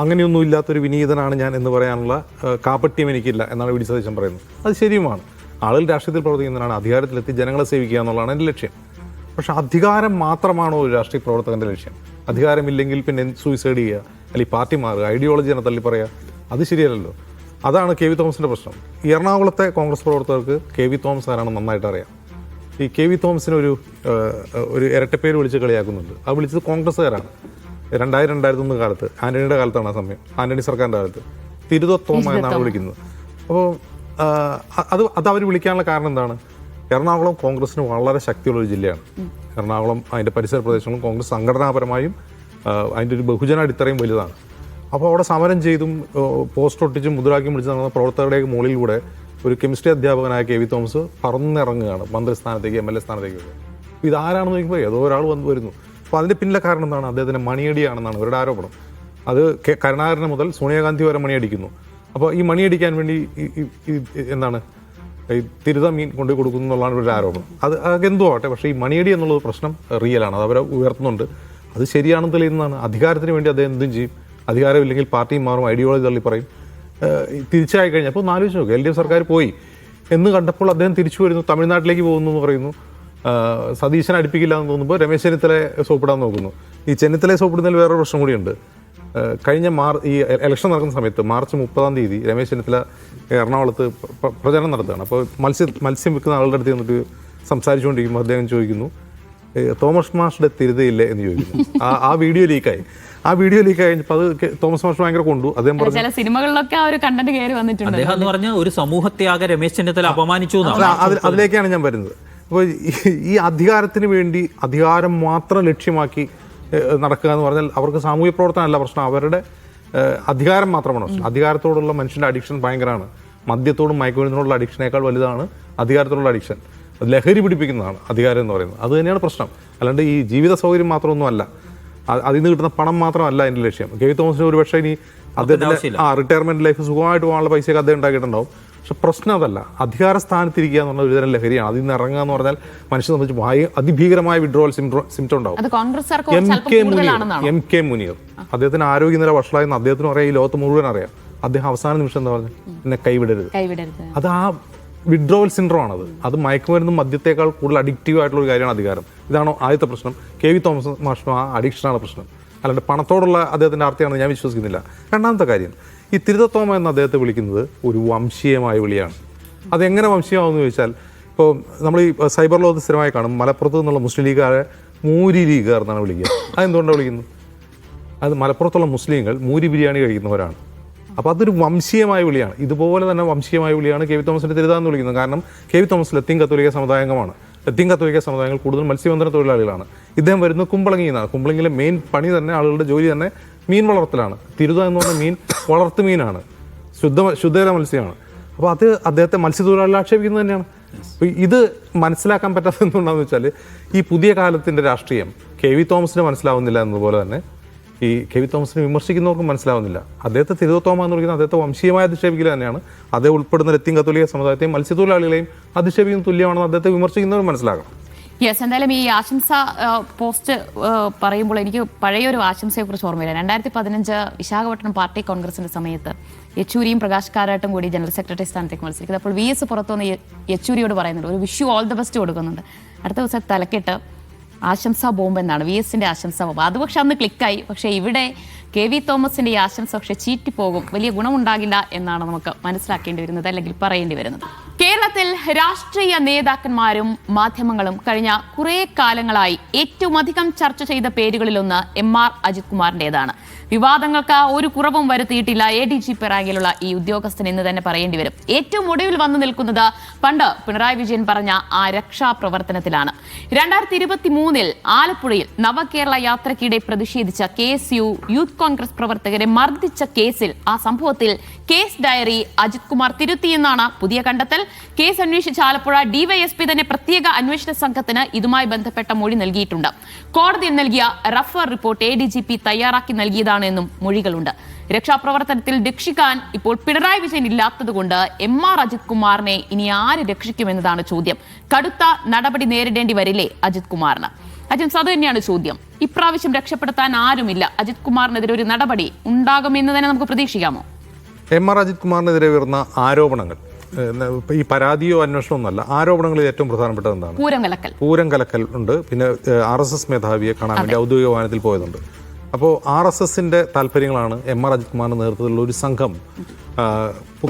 അങ്ങനെയൊന്നും ഇല്ലാത്തൊരു വിനീതനാണ് ഞാൻ എന്ന് പറയാനുള്ള കാപ്പട്യം എനിക്കില്ല എന്നാണ് വി ഡി സതീശൻ പറയുന്നത്. അത് ശരിയുമാണ്. ആളുകൾ രാഷ്ട്രീയത്തിൽ പ്രവർത്തിക്കുന്നതിനാണ്, അധികാരത്തിലെത്തി ജനങ്ങളെ സേവിക്കുക എന്നുള്ളതാണ് എൻ്റെ ലക്ഷ്യം. പക്ഷെ അധികാരം മാത്രമാണോ ഒരു രാഷ്ട്രീയ പ്രവർത്തകൻ്റെ ലക്ഷ്യം? അധികാരമില്ലെങ്കിൽ പിന്നെ സൂയിസൈഡ് ചെയ്യുക, അല്ലെങ്കിൽ പാർട്ടി മാറുക, ഐഡിയോളജിനെ തള്ളി പറയുക, അത് ശരിയല്ലല്ലോ. അതാണ് കെ.വി. തോമസിൻ്റെ പ്രശ്നം. എറണാകുളത്തെ കോൺഗ്രസ് പ്രവർത്തകർക്ക് കെ.വി. തോമസ് ആരാണെന്ന് നന്നായിട്ട് അറിയാം. ഈ കെ.വി. തോമസിന് ഒരു ഇരട്ടപ്പേര് വിളിച്ച് കളിയാക്കുന്നുണ്ട്. അത് വിളിച്ചത് കോൺഗ്രസ്സുകാരാണ്. 2000-2001 കാലത്ത്, ആന്റണിയുടെ കാലത്താണ് ആ സമയം, ആന്റണി സർക്കാരിൻ്റെ കാലത്ത് തിരുതത്തോമ എന്നാണ് വിളിക്കുന്നത്. അപ്പോൾ അത് അവർ വിളിക്കാനുള്ള കാരണം എന്താണ്? എറണാകുളം കോൺഗ്രസിന് വളരെ ശക്തിയുള്ള ഒരു ജില്ലയാണ്. എറണാകുളം അതിൻ്റെ പരിസര പ്രദേശങ്ങളും കോൺഗ്രസ് സംഘടനാപരമായും അതിൻ്റെ ഒരു ബഹുജന അടിത്തറയും വലുതാണ്. അപ്പോൾ അവിടെ സമരം ചെയ്തും പോസ്റ്റർ ഒട്ടിച്ചും മുദ്രാവാക്യം വിളിച്ച് നടന്ന പ്രവർത്തകരുടെ മുകളിലൂടെ ഒരു കെമിസ്ട്രി അധ്യാപകനായ കെ.വി. തോമസ് പറന്നിറങ്ങുകയാണ് മന്ത്രിസ്ഥാനത്തേക്ക്, MLA സ്ഥാനത്തേക്ക്. ഇതാരാണെന്ന് ചോദിക്കുമ്പോൾ ഏതോ ഒരാൾ വരുന്നു. അപ്പോൾ അതിൻ്റെ പിന്നിലെ കാരണം എന്താണ്? അദ്ദേഹത്തിൻ്റെ മണിയടിയാണെന്നാണ് അവരുടെ ആരോപണം. അത് കരുണാകരന് മുതൽ സോണിയാഗാന്ധി വരെ മണിയടിക്കുന്നു. അപ്പോൾ ഈ മണിയടിക്കാൻ വേണ്ടി എന്താണ് ഈ തിരുത മീൻ കൊണ്ടു കൊടുക്കുന്നു എന്നുള്ളതാണ് ഇവരുടെ ആരോപണം. അത് എന്തോ ആവട്ടെ, പക്ഷേ ഈ മണിയടി എന്നുള്ളത് പ്രശ്നം റിയലാണ്. അത് അവരെ ഉയർത്തുന്നുണ്ട്. അത് ശരിയാണെന്ന് തെളിയുന്നതാണ്. അധികാരത്തിന് വേണ്ടി അദ്ദേഹം എന്തും ചെയ്യും. അധികാരമില്ലെങ്കിൽ പാർട്ടിയും മാറും, ഐഡിയോളജി തള്ളി പറയും. തിരിച്ചായി കഴിഞ്ഞപ്പോൾ ഒന്ന് ആലോചിച്ച് നോക്കുക, LDF സർക്കാർ പോയി എന്ന് കണ്ടപ്പോൾ അദ്ദേഹം തിരിച്ചു വരുന്നു, തമിഴ്നാട്ടിലേക്ക് പോകുന്നു എന്ന് പറയുന്നു. സതീശനെ അടുപ്പിക്കില്ല എന്ന് തോന്നുമ്പോൾ രമേശ് ചെന്നിത്തലയെ സോപ്പിടാൻ നോക്കുന്നു. ഈ ചെന്നിത്തലയെ സോപ്പിടുന്നതിൽ വേറൊരു പ്രശ്നം കൂടിയുണ്ട്. കഴിഞ്ഞ ഈ ഇലക്ഷൻ നടക്കുന്ന സമയത്ത് മാർച്ച് 30-ാം തീയതി രമേശ് ചെന്നിത്തല എറണാകുളത്ത് പ്രചരണം നടത്തുകയാണ്. അപ്പോൾ മത്സ്യം വിൽക്കുന്ന ആളുടെ അടുത്ത് നിന്നിട്ട് സംസാരിച്ചുകൊണ്ടിരിക്കുമ്പോൾ അദ്ദേഹം ചോദിക്കുന്നു, തോമസ് മാഷിന്റെ തിരുതയില്ലേ എന്ന് ചോദിക്കുന്നു. ആ വീഡിയോ ലീക്കായി. ആ വീഡിയോ ലീക്ക് കഴിഞ്ഞപ്പോൾ അത് തോമസ് മാഷ് ഭയങ്കര കൊണ്ടു. അദ്ദേഹം പറഞ്ഞു,
ചില സിനിമകളിലൊക്കെ ആ ഒരു കണ്ടന്റ് കയറി വന്നിട്ടുണ്ട്.
അദ്ദേഹം എന്ന് പറഞ്ഞ ഒരു സമൂഹത്യാഗ രമേശ് ചെന്നിത്തല അപമാനിച്ചു.
അതിലേക്കാണ് ഞാൻ വരുന്നത്. അപ്പോൾ ഈ അധികാരത്തിന് വേണ്ടി അധികാരം മാത്രം ലക്ഷ്യമാക്കി നടക്കുക എന്ന് പറഞ്ഞാൽ അവർക്ക് സാമൂഹ്യ പ്രവർത്തനമല്ല പ്രശ്നം, അവരുടെ അധികാരം മാത്രമാണ് പ്രശ്നം. അധികാരത്തോടുള്ള മനുഷ്യൻ്റെ അഡിക്ഷൻ ഭയങ്കരമാണ്. മദ്യത്തോടും മയക്കുമരുന്നിനോടുള്ള അഡിക്ഷനേക്കാൾ വലുതാണ് അധികാരത്തോടുള്ള അഡിക്ഷൻ. ലഹരി പിടിപ്പിക്കുന്നതാണ് അധികാരം എന്ന് പറയുന്നത്. അത് തന്നെയാണ് പ്രശ്നം. അല്ലാണ്ട് ഈ ജീവിത സൗകര്യം മാത്രമൊന്നുമല്ല, അതിൽ നിന്ന് കിട്ടുന്ന പണം മാത്രമല്ല അതിൻ്റെ ലക്ഷ്യം. കെ.വി. തോമസിന് ഒരു പക്ഷേ ഇനി അദ്ദേഹത്തിൻ്റെ റിട്ടയർമെൻറ്റ് ലൈഫ് സുഖമായിട്ട് പോകാനുള്ള പൈസയൊക്കെ അദ്ദേഹം ഉണ്ടാക്കിയിട്ടുണ്ടാവും. പക്ഷെ പ്രശ്നം അതല്ല, അധികാര സ്ഥാനത്തിരിക്കുക എന്നുള്ള ഒരുതരം ലഹരിയാണ്. അതിൽ നിന്ന് ഇറങ്ങുക എന്ന് പറഞ്ഞാൽ മനുഷ്യനെ സംബന്ധിച്ച് അതിഭീകരമായ വിഡ്രോവൽ സിംറ്റം ഉണ്ടാവും. എം.കെ. മുനീർ അദ്ദേഹത്തിന് ആരോഗ്യനില വഷളായെന്ന് അദ്ദേഹത്തിനും അറിയാം, ഈ ലോകത്ത് മുഴുവൻ അറിയാം. അദ്ദേഹം അവസാന നിമിഷം എന്താ പറഞ്ഞു, എന്നെ കൈവിടരുത്. അത് ആ വിഡ്രോവൽ സിൻഡ്രോം ആണത്. അത് മയക്കുമരുന്നും മദ്യത്തേക്കാൾ കൂടുതൽ അഡിക്റ്റീവ് ആയിട്ടുള്ള ഒരു കാര്യമാണ് അധികാരം. ഇതാണോ ആദ്യത്തെ പ്രശ്നം? കെ.വി. തോമസ് മാഷിനും ആ അഡിക്ഷനാണ് പ്രശ്നം, അല്ലാണ്ട് പണത്തോടുള്ള അദ്ദേഹത്തിൻ്റെ ആർത്തിയാണെന്ന് ഞാൻ വിശ്വസിക്കുന്നില്ല. രണ്ടാമത്തെ കാര്യം, ഈ തിരുതത്തോമ എന്ന് അദ്ദേഹത്തെ വിളിക്കുന്നത് ഒരു വംശീയമായ വിളിയാണ്. അതെങ്ങനെ വംശീയമാകുമെന്ന് ചോദിച്ചാൽ, ഇപ്പോൾ നമ്മൾ ഈ സൈബർ ലോകത്ത് സ്ഥിരമായി കാണും, മലപ്പുറത്ത് നിന്നുള്ള മുസ്ലിം ലീഗുകാരെ മൂരി ലീഗുകാർ എന്നാണ് വിളിക്കുക. അതെന്തുകൊണ്ടാണ് വിളിക്കുന്നത്? അത് മലപ്പുറത്തുള്ള മുസ്ലിങ്ങൾ മൂരി ബിരിയാണി കഴിക്കുന്നവരാണ്. അപ്പോൾ അതൊരു വംശീയമായ വിളിയാണ്. ഇതുപോലെ തന്നെ വംശീയമായ വിളിയാണ് കെ വി തോമസിന്റെ തിരുതാന്ന് വിളിക്കുന്നത്. കാരണം കെ വി തോമസ് ലത്തീൻ കത്തോലിക്ക സമുദായാംഗമാണ്. ലത്തീൻ കത്തോലിക്ക സമുദായങ്ങൾ കൂടുതൽ മത്സ്യബന്ധന തൊഴിലാളികളാണ്. ഇദ്ദേഹം വരുന്നത് കുമ്പളങ്ങിയിൽ നിന്നാണ്. കുമ്പളങ്ങിയിലെ മെയിൻ പണി തന്നെ, ആളുകളുടെ ജോലി തന്നെ മീൻ വളർത്തലാണ്. തിരുത എന്ന് പറഞ്ഞ മീൻ വളർത്തു മീനാണ്, ശുദ്ധജല മത്സ്യമാണ്. അപ്പോൾ അത് അദ്ദേഹത്തെ മത്സ്യത്തൊഴിലാളികൾ ആക്ഷേപിക്കുന്നത് തന്നെയാണ്. അപ്പോൾ ഇത് മനസ്സിലാക്കാൻ പറ്റാത്തത് എന്തുകൊണ്ടാണെന്ന് വെച്ചാൽ ഈ പുതിയ കാലത്തിൻ്റെ രാഷ്ട്രീയം കെ വി തോമസിന് മനസ്സിലാവുന്നില്ല എന്നതുപോലെ തന്നെ ഈ കെ വി തോമസിനെ വിമർശിക്കുന്നവർക്കും മനസ്സിലാവുന്നില്ല. അദ്ദേഹത്തെ തിരുവത്തോമ എന്ന് വിളിക്കുന്നത് അദ്ദേഹത്തെ വംശീയമായ അധിക്ഷേപിക്കൽ തന്നെയാണ്. അദ്ദേഹം ഉൾപ്പെടുന്ന ലത്തീൻ കത്തോലിക്ക സമുദായത്തെയും മത്സ്യത്തൊഴിലാളികളെയും അധിക്ഷേപിക്കുന്ന തുല്യമാണെന്ന് അദ്ദേഹത്തെ വിമർശിക്കുന്നവർ മനസ്സിലാക്കണം.
യെസ്, എന്തായാലും ഈ ആശംസ പോസ്റ്റ് പറയുമ്പോൾ എനിക്ക് പഴയൊരു ആശംസയെക്കുറിച്ച് ഓർമ്മ വരാം. 2015 വിശാഖപട്ടണം പാർട്ടി കോൺഗ്രസിന്റെ സമയത്ത് യെച്ചൂരിയും പ്രകാശ് കാരാട്ടും കൂടി ജനറൽ സെക്രട്ടറി സ്ഥാനത്തേക്ക് മത്സരിക്കുന്നത്. അപ്പോൾ VS പുറത്തു വന്ന് യെച്ചൂരിയോട് പറയുന്നുണ്ട്, ഒരു wish you all the best കൊടുക്കുന്നുണ്ട്. അടുത്ത ദിവസം തലക്കെട്ട് ആശംസാ ബോംബ് എന്നാണ്, VSന്റെ ആശംസാ ബോംബ്. അത് പക്ഷെ അന്ന് ക്ലിക്കായി. പക്ഷേ ഇവിടെ കെ വി തോമസിന്റെ ഈ ആശംസ പക്ഷെ ചീറ്റിപ്പോകും, വലിയ ഗുണമുണ്ടാകില്ല എന്നാണ് നമുക്ക് മനസ്സിലാക്കേണ്ടി വരുന്നത്, അല്ലെങ്കിൽ പറയേണ്ടി വരുന്നത്. കേരളത്തിൽ രാഷ്ട്രീയ നേതാക്കന്മാരും മാധ്യമങ്ങളും കഴിഞ്ഞ കുറേ കാലങ്ങളായി ഏറ്റവും അധികം ചർച്ച ചെയ്ത പേരുകളിലൊന്ന് MR അജിത് കുമാറിൻ്റെതാണ്. വിവാദങ്ങൾക്ക് ഒരു കുറവും വരുത്തിയിട്ടില്ല ADGP റാങ്കിലുള്ള ഈ ഉദ്യോഗസ്ഥൻ എന്ന് തന്നെ പറയേണ്ടി വരും. ഏറ്റവും ഒടുവിൽ വന്നു നിൽക്കുന്നത് പണ്ട് പിണറായി വിജയൻ പറഞ്ഞ ആ രക്ഷാപ്രവർത്തനത്തിലാണ്. 2023 ആലപ്പുഴയിൽ നവകേരള യാത്രയ്ക്കിടെ പ്രതിഷേധിച്ച KSU യൂത്ത് കോൺഗ്രസ് പ്രവർത്തകരെ മർദ്ദിച്ച കേസിൽ, ആ സംഭവത്തിൽ കേസ് ഡയറി അജിത് കുമാർ തിരുത്തിയെന്നാണ് പുതിയ കണ്ടെത്തൽ. കേസ് അന്വേഷിച്ച ആലപ്പുഴ DYSP തന്നെ പ്രത്യേക അന്വേഷണ സംഘത്തിന് ഇതുമായി ബന്ധപ്പെട്ട മൊഴി നൽകിയിട്ടുണ്ട്. കോടതിയിൽ നൽകിയ റഫർ റിപ്പോർട്ട് ADGP തയ്യാറാക്കി നൽകിയതാണ് എന്നും മൊഴികളുണ്ട്. രക്ഷാപ്രവർത്തനത്തിൽ രക്ഷിക്കാൻ ഇപ്പോൾ പിണറായി വിജയൻ ഇല്ലാത്തതുകൊണ്ട് MR അജിത് കുമാറിനെ ഇനി ആര് രക്ഷിക്കുമെന്നതാണ് ചോദ്യം. കടുത്ത നടപടി നേരിടേണ്ടി വരില്ലേ അജിത് കുമാറിന്? അജിത്, അത് തന്നെയാണ് ചോദ്യം. ഇപ്രാവശ്യം രക്ഷപ്പെടുത്താൻ ആരുമില്ല. അജിത് കുമാറിനെതിരെ ഒരു നടപടി ഉണ്ടാകുമെന്ന് തന്നെ നമുക്ക് പ്രതീക്ഷിക്കാമോ?
MR അജിത് കുമാറിനെതിരെ വരുന്ന ആരോപണങ്ങൾ, ഈ പരാതിയോ അന്വേഷണമോ ഒന്നല്ല, ആരോപണങ്ങളിൽ ഏറ്റവും പ്രധാനപ്പെട്ടത് എന്താണ്? പൂരം കലക്കൽ ഉണ്ട്. പിന്നെ RSS മേധാവിയെ കാണാൻ വേണ്ടി ഔദ്യോഗിക വാഹനത്തിൽ പോയതുണ്ട്. അപ്പോൾ RSSന്റെ താല്പര്യങ്ങളാണ് MR അജിത് കുമാറിന്റെ നേതൃത്വത്തിലുള്ള ഒരു സംഘം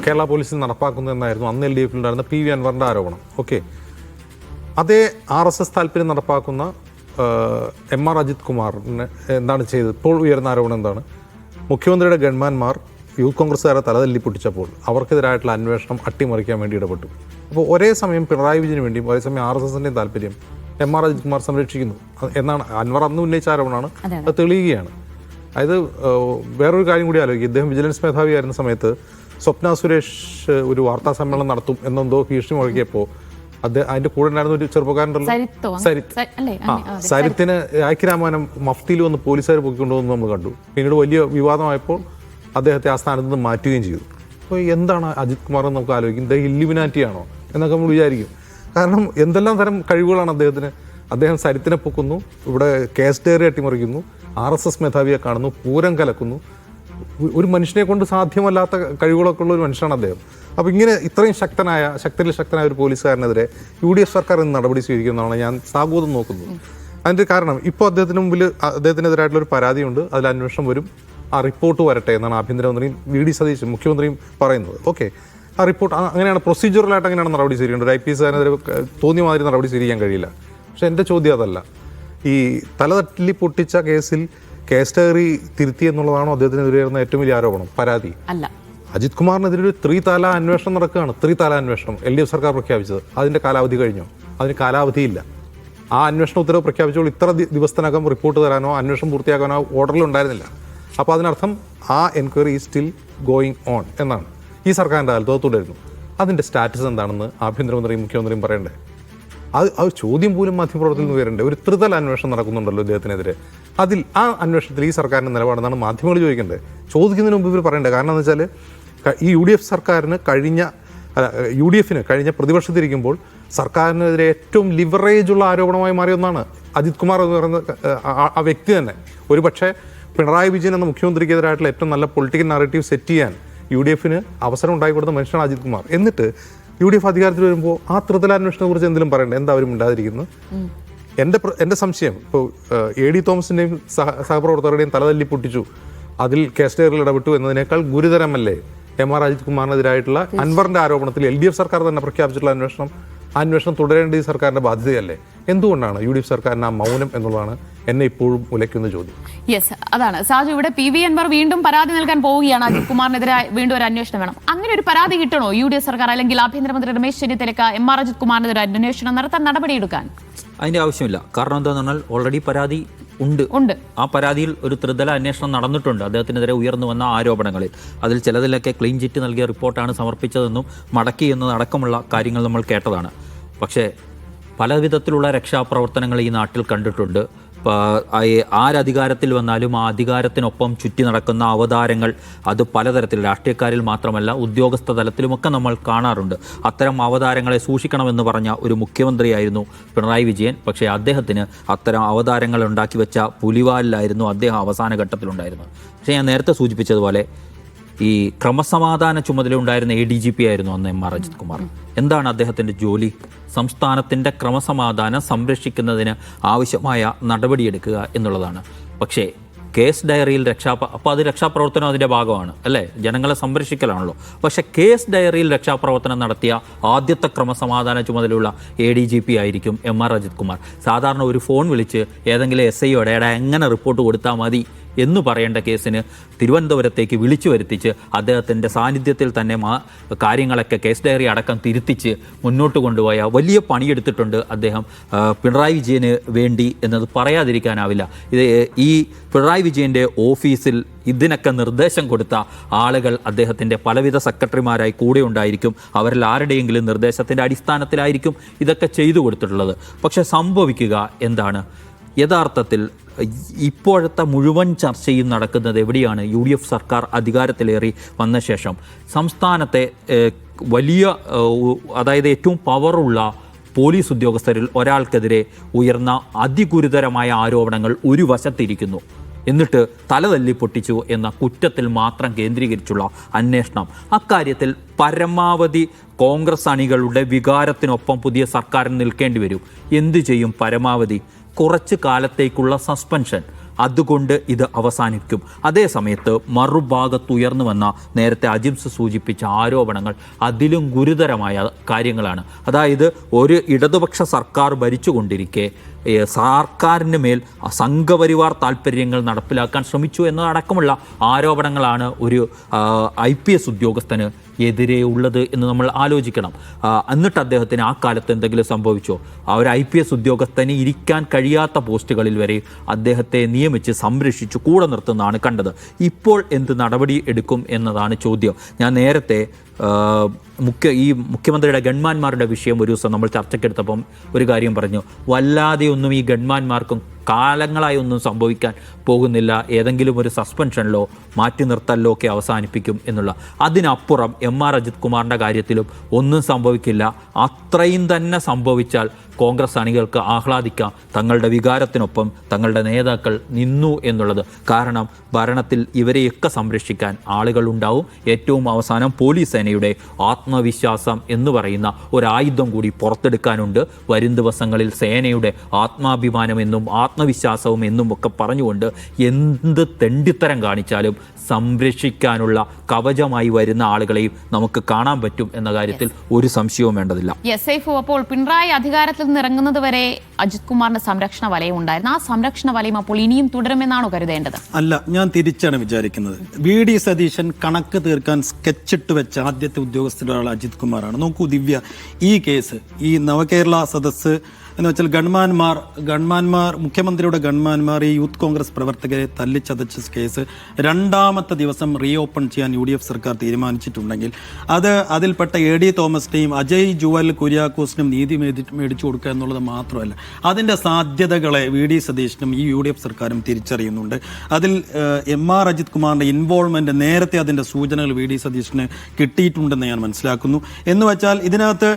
കേരള പോലീസിൽ നടപ്പാക്കുന്നതെന്നായിരുന്നു അന്ന് LDF ഉണ്ടായിരുന്ന PV അൻവറിന്റെ ആരോപണം. ഓക്കെ, അതേ RSS താല്പര്യം നടപ്പാക്കുന്ന MR അജിത് കുമാറിന് എന്താണ് ചെയ്തത്? ഇപ്പോൾ ഉയർന്ന ആരോപണം എന്താണ്? മുഖ്യമന്ത്രിയുടെ ഗൺമാന്മാർ യൂത്ത് കോൺഗ്രസ്സുകാരെ തലതല്ലി പൊട്ടിച്ചപ്പോൾ അവർക്കെതിരായിട്ടുള്ള അന്വേഷണം അട്ടിമറിക്കാൻ വേണ്ടി ഇടപെട്ടു. അപ്പോൾ ഒരേ സമയം പിണറായി വിജയന് വേണ്ടിയും ഒരേ സമയം RSSന്റെയും താല്പര്യം MR അജിത് കുമാർ സംരക്ഷിക്കുന്നു എന്നാണ് അൻവർ അന്ന് ഉന്നയിച്ച ആരോപണമാണ്. അത് തെളിയുകയാണ്. അതായത് വേറൊരു കാര്യം കൂടി ആലോചിക്കും. ഇദ്ദേഹം വിജിലൻസ് മേധാവിയായിരുന്ന സമയത്ത് സ്വപ്ന സുരേഷ് ഒരു വാർത്താ സമ്മേളനം നടത്തും എന്നെന്തോ ഭീഷണി മുഴക്കിയപ്പോൾ അതിന്റെ കൂടെ ഉണ്ടായിരുന്ന ഒരു ചെറുപ്പക്കാരനുണ്ടല്ലോ, സരിത്തിനെ ഐക്യരാമാനം മഫ്തിയിൽ വന്ന് പോലീസുകാർ പൊക്കിക്കൊണ്ടുവന്ന് നമ്മൾ കണ്ടു. പിന്നീട് വലിയ വിവാദമായപ്പോൾ അദ്ദേഹത്തെ ആ സ്ഥാനത്ത് നിന്ന് മാറ്റുകയും ചെയ്തു. അപ്പോൾ എന്താണ് അജിത് കുമാർ എന്ന് നമുക്ക് ആലോചിക്കും. ഇദ്ദേഹം ഇല്ലുമിനാറ്റിയാണോ എന്നൊക്കെ നമ്മൾ വിചാരിക്കും. കാരണം എന്തെല്ലാം തരം കഴിവുകളാണ് അദ്ദേഹത്തിന്. അദ്ദേഹം സരിത്തിനെ പൊക്കുന്നു, ഇവിടെ കേസ് ഡയറി അട്ടിമറിക്കുന്നു, RSS മേധാവിയെ കാണുന്നു, പൂരം കലക്കുന്നു. ഒരു മനുഷ്യനെ കൊണ്ട് സാധ്യമല്ലാത്ത കഴിവുകളൊക്കെ ഉള്ള ഒരു മനുഷ്യനാണ് അദ്ദേഹം. അപ്പോൾ ഇങ്ങനെ ഇത്രയും ശക്തരിൽ ശക്തനായ ഒരു പോലീസുകാരനെതിരെ UDF സർക്കാർ ഇന്ന് നടപടി സ്വീകരിക്കുന്നതാണ് ഞാൻ സാഗൂതം നോക്കുന്നത്. അതിൻ്റെ കാരണം ഇപ്പോൾ അദ്ദേഹത്തിന് മുമ്പിൽ അദ്ദേഹത്തിനെതിരായിട്ടുള്ള ഒരു പരാതിയുണ്ട്, അതിൽ അന്വേഷണം വരും, ആ റിപ്പോർട്ട് വരട്ടെ എന്നാണ് ആഭ്യന്തരമന്ത്രിയും VD സതീശൻ മുഖ്യമന്ത്രിയും പറയുന്നത്. ഓക്കെ, ആ റിപ്പോർട്ട് അങ്ങനെയാണ് പ്രൊസീജിയറലായിട്ട് അങ്ങനെയാണ് നടപടി സ്വീകരിക്കേണ്ടത്. ഒരു IPS അതിനെതിരെ തോന്നിയ മാതിരി നടപടി സ്വീകരിക്കാൻ കഴിയില്ല. പക്ഷെ എൻ്റെ ചോദ്യം അതല്ല. ഈ തലതല്ലി പൊട്ടിച്ച കേസിൽ കേസ് ഡയറി തിരുത്തി എന്നുള്ളതാണോ അദ്ദേഹത്തിനെതിരെ വരുന്ന ഏറ്റവും വലിയ ആരോപണം, പരാതി? അല്ല. അജിത് കുമാറിനെതിരെ ഒരു 3 തല അന്വേഷണം നടക്കുകയാണ്. 3 തല അന്വേഷണം LDF സർക്കാർ പ്രഖ്യാപിച്ചത്. അതിൻ്റെ കാലാവധി കഴിഞ്ഞോ? അതിന് കാലാവധിയില്ല. ആ അന്വേഷണ ഉത്തരവ് പ്രഖ്യാപിച്ചപ്പോൾ ഇത്ര ദിവസത്തിനകം റിപ്പോർട്ട് തരാനോ അന്വേഷണം പൂർത്തിയാക്കാനോ ഓർഡറിലുണ്ടായിരുന്നില്ല. അപ്പോൾ അതിനർത്ഥം ആ enquiry is still going on എന്നാണ്. ഈ സർക്കാരിൻ്റെ കാലത്ത് തുടരുന്നു. അതിൻ്റെ സ്റ്റാറ്റസ് എന്താണെന്ന് ആഭ്യന്തരമന്ത്രിയും മുഖ്യമന്ത്രിയും പറയണ്ടേ? അത് ചോദ്യം പോലും മാധ്യമപ്രവർത്തനത്തിൽ നിന്ന് വരണ്ടേ? ഒരു 3 തല അന്വേഷണം നടക്കുന്നുണ്ടല്ലോ ഇദ്ദേഹത്തിനെതിരെ. അതിൽ ആ അന്വേഷണത്തിൽ ഈ സർക്കാരിൻ്റെ നിലപാടെന്നാണ് മാധ്യമങ്ങൾ ചോദിക്കേണ്ടത്. ചോദിക്കുന്നതിന് മുമ്പ് ഇവർ പറയണ്ടേ? കാരണം എന്ന് വെച്ചാൽ ഈ UDF സർക്കാരിന് UDFന് കഴിഞ്ഞ പ്രതിപക്ഷത്തിരിക്കുമ്പോൾ സർക്കാരിനെതിരെ ഏറ്റവും ലിവറേജുള്ള ആരോപണമായി മാറിയ ഒന്നാണ് അജിത് കുമാർ എന്ന് പറയുന്ന ആ വ്യക്തി തന്നെ. ഒരു പക്ഷേ പിണറായി വിജയൻ എന്ന മുഖ്യമന്ത്രിക്കെതിരായിട്ടുള്ള ഏറ്റവും നല്ല പൊളിറ്റിക്കൽ നാരേറ്റീവ് സെറ്റ് ചെയ്യാൻ UDFന് അവസരം ഉണ്ടായിക്കൊടുത്ത മനുഷ്യനാണ് അജിത് കുമാർ. എന്നിട്ട് UDF അധികാരത്തിൽ വരുമ്പോൾ ആ 3 തല അന്വേഷണത്തെ കുറിച്ച് എന്തെങ്കിലും പറയണ്ടേ? എന്താ അവരും ഉണ്ടാതിരിക്കുന്നത്? എൻ്റെ സംശയം, ഇപ്പോൾ AD തോമസിൻ്റെയും സഹപ്രവർത്തകരുടെയും തലതല്ലി പൊട്ടിച്ചു, അതിൽ കേസ് ഡയറിയിൽ ഇടപെട്ടു എന്നതിനേക്കാൾ ഗുരുതരമല്ലേ MR അജിത് കുമാറിനെതിരായിട്ടുള്ള അൻവറിൻ്റെ ആരോപണത്തിൽ LDF സർക്കാർ തന്നെ പ്രഖ്യാപിച്ചിട്ടുള്ള അന്വേഷണം? ആ അന്വേഷണം തുടരേണ്ടത് ഈ സർക്കാരിൻ്റെ ബാധ്യതയല്ലേ? എന്തുകൊണ്ടാണ് UDF സർക്കാരിന് ആ മൗനം എന്നുള്ളതാണ് എന്നെ ഇപ്പോഴും ഉലയ്ക്കുന്ന ചോദ്യം.
യെസ്, അതാണ് സാജു. ഇവിടെ PV അൻവർ വീണ്ടും പരാതി നൽകാൻ പോവുകയാണ്. അജിത് കുമാറിനെതിരെ വീണ്ടും ഒരു അന്വേഷണം വേണം. അങ്ങനെ ഒരു പരാതി കിട്ടണോ UDF സർക്കാർ, അല്ലെങ്കിൽ ആഭ്യന്തരമന്ത്രി രമേശ് ചെന്നിത്തലയ്ക്ക് MR അജിത് കുമാറിനെതിരെ അന്വേഷണം നടത്താൻ നടപടിയെടുക്കാൻ?
അതിന്റെ ആവശ്യമില്ല. കാരണം എന്താണെന്ന് പറഞ്ഞാൽ ഓൾറെഡി പരാതി ഉണ്ട്. ആ പരാതിയിൽ ഒരു ത്രിതല അന്വേഷണം നടന്നിട്ടുണ്ട് അദ്ദേഹത്തിനെതിരെ ഉയർന്നു വന്ന ആരോപണങ്ങളിൽ. അതിൽ ചിലതിലൊക്കെ ക്ലീൻ ചിറ്റ് നൽകിയ റിപ്പോർട്ടാണ് സമർപ്പിച്ചതെന്നും മടക്കി എന്നതടക്കമുള്ള കാര്യങ്ങൾ നമ്മൾ കേട്ടതാണ്. പക്ഷേ പല വിധത്തിലുള്ള രക്ഷാപ്രവർത്തനങ്ങൾ ഈ നാട്ടിൽ കണ്ടിട്ടുണ്ട്. ആരധികാരത്തിൽ വന്നാലും ആ അധികാരത്തിനൊപ്പം ചുറ്റി നടക്കുന്ന അവതാരങ്ങൾ അത് പലതരത്തിൽ, രാഷ്ട്രീയക്കാരിൽ മാത്രമല്ല ഉദ്യോഗസ്ഥ തലത്തിലുമൊക്കെ നമ്മൾ കാണാറുണ്ട്. അത്തരം അവതാരങ്ങളെ സൂക്ഷിക്കണമെന്ന് പറഞ്ഞ ഒരു മുഖ്യമന്ത്രിയായിരുന്നു പിണറായി വിജയൻ. പക്ഷേ അദ്ദേഹത്തിന് അത്തരം അവതാരങ്ങൾ ഉണ്ടാക്കി വെച്ച പുലിവാലിലായിരുന്നു അദ്ദേഹം അവസാന ഘട്ടത്തിലുണ്ടായിരുന്നത്. പക്ഷേ ഞാൻ നേരത്തെ സൂചിപ്പിച്ചതുപോലെ ഈ ക്രമസമാധാന ചുമതല ഉണ്ടായിരുന്ന ADGP ആയിരുന്നു അന്ന് MR അജിത് കുമാർ. എന്താണ് അദ്ദേഹത്തിൻ്റെ ജോലി? സംസ്ഥാനത്തിൻ്റെ ക്രമസമാധാനം സംരക്ഷിക്കുന്നതിന് ആവശ്യമായ നടപടിയെടുക്കുക എന്നുള്ളതാണ്. പക്ഷേ കേസ് ഡയറിയിൽ അപ്പോൾ അത് രക്ഷാപ്രവർത്തനം അതിൻ്റെ ഭാഗമാണ് അല്ലേ, ജനങ്ങളെ സംരക്ഷിക്കലാണല്ലോ. പക്ഷേ കേസ് ഡയറിയിൽ രക്ഷാപ്രവർത്തനം നടത്തിയ ആദ്യത്തെ ക്രമസമാധാന ചുമതലയുള്ള ADGP ആയിരിക്കും MR അജിത് കുമാർ. സാധാരണ ഒരു ഫോൺ വിളിച്ച് ഏതെങ്കിലും SIയോടെ എങ്ങനെ റിപ്പോർട്ട് കൊടുത്താൽ മതി എന്ന് പറയേണ്ട കേസിന് തിരുവനന്തപുരത്തേക്ക് വിളിച്ചു വരുത്തിച്ച് അദ്ദേഹത്തിൻ്റെ സാന്നിധ്യത്തിൽ തന്നെ കാര്യങ്ങളൊക്കെ കേസ് ഡയറി അടക്കം തിരുത്തിച്ച് മുന്നോട്ട് കൊണ്ടുപോയ വലിയ പണിയെടുത്തിട്ടുണ്ട് അദ്ദേഹം പിണറായി വിജയന് വേണ്ടി എന്നത് പറയാതിരിക്കാനാവില്ല. ഇത് ഈ പിണറായി വിജയൻ്റെ ഓഫീസിൽ ഇതിനൊക്കെ നിർദ്ദേശം കൊടുത്ത ആളുകൾ അദ്ദേഹത്തിൻ്റെ പലവിധ സെക്രട്ടറിമാരായി കൂടെ ഉണ്ടായിരിക്കും. അവരിൽ ആരുടെയെങ്കിലും നിർദ്ദേശത്തിൻ്റെ അടിസ്ഥാനത്തിലായിരിക്കും ഇതൊക്കെ ചെയ്തു കൊടുത്തിട്ടുള്ളത്. പക്ഷെ സംഭവിക്കുക എന്താണ്? യഥാർത്ഥത്തിൽ ഇപ്പോഴത്തെ മുഴുവൻ ചർച്ചയും നടക്കുന്നത് എവിടെയാണ്? UDF സർക്കാർ അധികാരത്തിലേറി വന്ന ശേഷം സംസ്ഥാനത്തെ വലിയ, അതായത് ഏറ്റവും പവറുള്ള പോലീസ് ഉദ്യോഗസ്ഥരിൽ ഒരാൾക്കെതിരെ ഉയർന്ന അതിഗുരുതരമായ ആരോപണങ്ങൾ ഒരു വശത്തിരിക്കുന്നു. എന്നിട്ട് തലതല്ലി പൊട്ടിച്ചു എന്ന കുറ്റത്തിൽ മാത്രം കേന്ദ്രീകരിച്ചുള്ള അന്വേഷണം. അക്കാര്യത്തിൽ പരമാവധി കോൺഗ്രസ് അണികളുടെ വികാരത്തിനൊപ്പം പുതിയ സർക്കാരിന് നിൽക്കേണ്ടി വരും. എന്തു ചെയ്യും? പരമാവധി കുറച്ച് കാലത്തേക്കുള്ള സസ്പെൻഷൻ, അതുകൊണ്ട് ഇത് അവസാനിക്കും. അതേസമയത്ത് മറുഭാഗത്ത് ഉയർന്നു വന്ന നേരത്തെ അജിംസ് സൂചിപ്പിച്ച ആരോപണങ്ങൾ അതിലും ഗുരുതരമായ കാര്യങ്ങളാണ്. അതായത് ഒരു ഇടതുപക്ഷ സർക്കാർ ഭരിച്ചുകൊണ്ടിരിക്കെ സർക്കാരിന് മേൽ സംഘപരിവാർ താല്പര്യങ്ങൾ നടപ്പിലാക്കാൻ ശ്രമിച്ചു എന്നതടക്കമുള്ള ആരോപണങ്ങളാണ് ഒരു IPS ഉദ്യോഗസ്ഥന് എതിരെ ഉള്ളത് എന്ന് നമ്മൾ ആലോചിക്കണം. എന്നിട്ട് അദ്ദേഹത്തിന് ആ കാലത്ത് എന്തെങ്കിലും സംഭവിച്ചോ? ആ ഒരു IPS ഉദ്യോഗസ്ഥന് ഇരിക്കാൻ കഴിയാത്ത പോസ്റ്റുകളിൽ വരെ അദ്ദേഹത്തെ നിയമിച്ച് സംരക്ഷിച്ചു കൂടെ നിർത്തുന്നതാണ് കണ്ടത്. ഇപ്പോൾ എന്ത് നടപടി എടുക്കും എന്നതാണ് ചോദ്യം. ഞാൻ നേരത്തെ മുഖ്യമന്ത്രിയുടെ ഗൺമാന്മാരുടെ വിഷയം ഒരു ദിവസം നമ്മൾ ചർച്ചയ്ക്കെടുത്തപ്പം ഒരു കാര്യം പറഞ്ഞു. വല്ലാതെ ഒന്നും ഈ ഗൺമാന്മാർക്കും കാലങ്ങളായി ഒന്നും സംഭവിക്കാൻ പോകുന്നില്ല, ഏതെങ്കിലും ഒരു സസ്പെൻഷനിലോ മാറ്റി നിർത്തലിലോ ഒക്കെ അവസാനിപ്പിക്കും എന്നുള്ള. അതിനപ്പുറം MR അജിത് കുമാറിൻ്റെ കാര്യത്തിലും ഒന്നും സംഭവിക്കില്ല. അത്രയും തന്നെ സംഭവിച്ചാൽ കോൺഗ്രസ് അണികൾക്ക് ആഹ്ലാദിക്കാം. തങ്ങളുടെ വികാരത്തിനൊപ്പം തങ്ങളുടെ നേതാക്കൾ നിന്നു എന്നുള്ളത്. കാരണം ഭരണത്തിൽ ഇവരെയൊക്കെ സംരക്ഷിക്കാൻ ആളുകളുണ്ടാവും. ഏറ്റവും അവസാനം പോലീസ് സേനയുടെ ആത്മവിശ്വാസം എന്ന് പറയുന്ന ഒരായുധം കൂടി പുറത്തെടുക്കാനുണ്ട്. വരും ദിവസങ്ങളിൽ സേനയുടെ ആത്മാഭിമാനം എന്നും ആത്മവിശ്വാസവും എന്നും ഒക്കെ പറഞ്ഞുകൊണ്ട് എന്ത് തെണ്ടിത്തരം കാണിച്ചാലും സംരക്ഷിക്കാനുള്ള കവചമായി വരുന്ന ആളുകളെയും നമുക്ക് കാണാൻ പറ്റും എന്ന കാര്യത്തിൽ ഒരു സംശയവും വേണ്ടതില്ല.
അപ്പോൾ പിണറായി അധികാരത്തിൽ നിന്ന് ഇറങ്ങുന്നത് വരെ അജിത് കുമാറിന്റെ സംരക്ഷണ വലയം ഉണ്ടായിരുന്നു. ആ സംരക്ഷണ വലയം അപ്പോൾ ഇനിയും തുടരുമെന്നാണോ കരുതേണ്ടത്?
അല്ല, ഞാൻ തിരിച്ചാണ് വിചാരിക്കുന്നത്. VD സതീശൻ കണക്ക് തീർക്കാൻ സ്കെച്ചിട്ട് വെച്ച ആദ്യത്തെ ഉദ്യോഗസ്ഥരാണ് അജിത് കുമാറാണ്. നോക്കൂ ദിവ്യ, ഈ കേസ്, ഈ നവകേരള സദസ്സ് എന്ന് വെച്ചാൽ ഗൺമാന്മാർ മുഖ്യമന്ത്രിയുടെ ഗൺമാന്മാർ ഈ യൂത്ത് കോൺഗ്രസ് പ്രവർത്തകരെ തല്ലിച്ചതച്ച കേസ് രണ്ടാമത്തെ ദിവസം റീഓപ്പൺ ചെയ്യാൻ UDF സർക്കാർ തീരുമാനിച്ചിട്ടുണ്ടെങ്കിൽ അതിൽപ്പെട്ട AD തോമസിനെയും അജയ് ജുവൽ കുര്യാക്കോസിനും നീതി മേടിച്ചു കൊടുക്കുക എന്നുള്ളത് മാത്രമല്ല, അതിൻ്റെ സാധ്യതകളെ VD സതീശനും ഈ UDF സർക്കാരും തിരിച്ചറിയുന്നുണ്ട്. അതിൽ MR അജിത് കുമാറിൻ്റെ ഇൻവോൾവ്മെൻറ്റ് നേരത്തെ അതിൻ്റെ സൂചനകൾ VD സതീശന് കിട്ടിയിട്ടുണ്ടെന്ന് ഞാൻ മനസ്സിലാക്കുന്നു. എന്ന് വെച്ചാൽ ഇതിനകത്ത്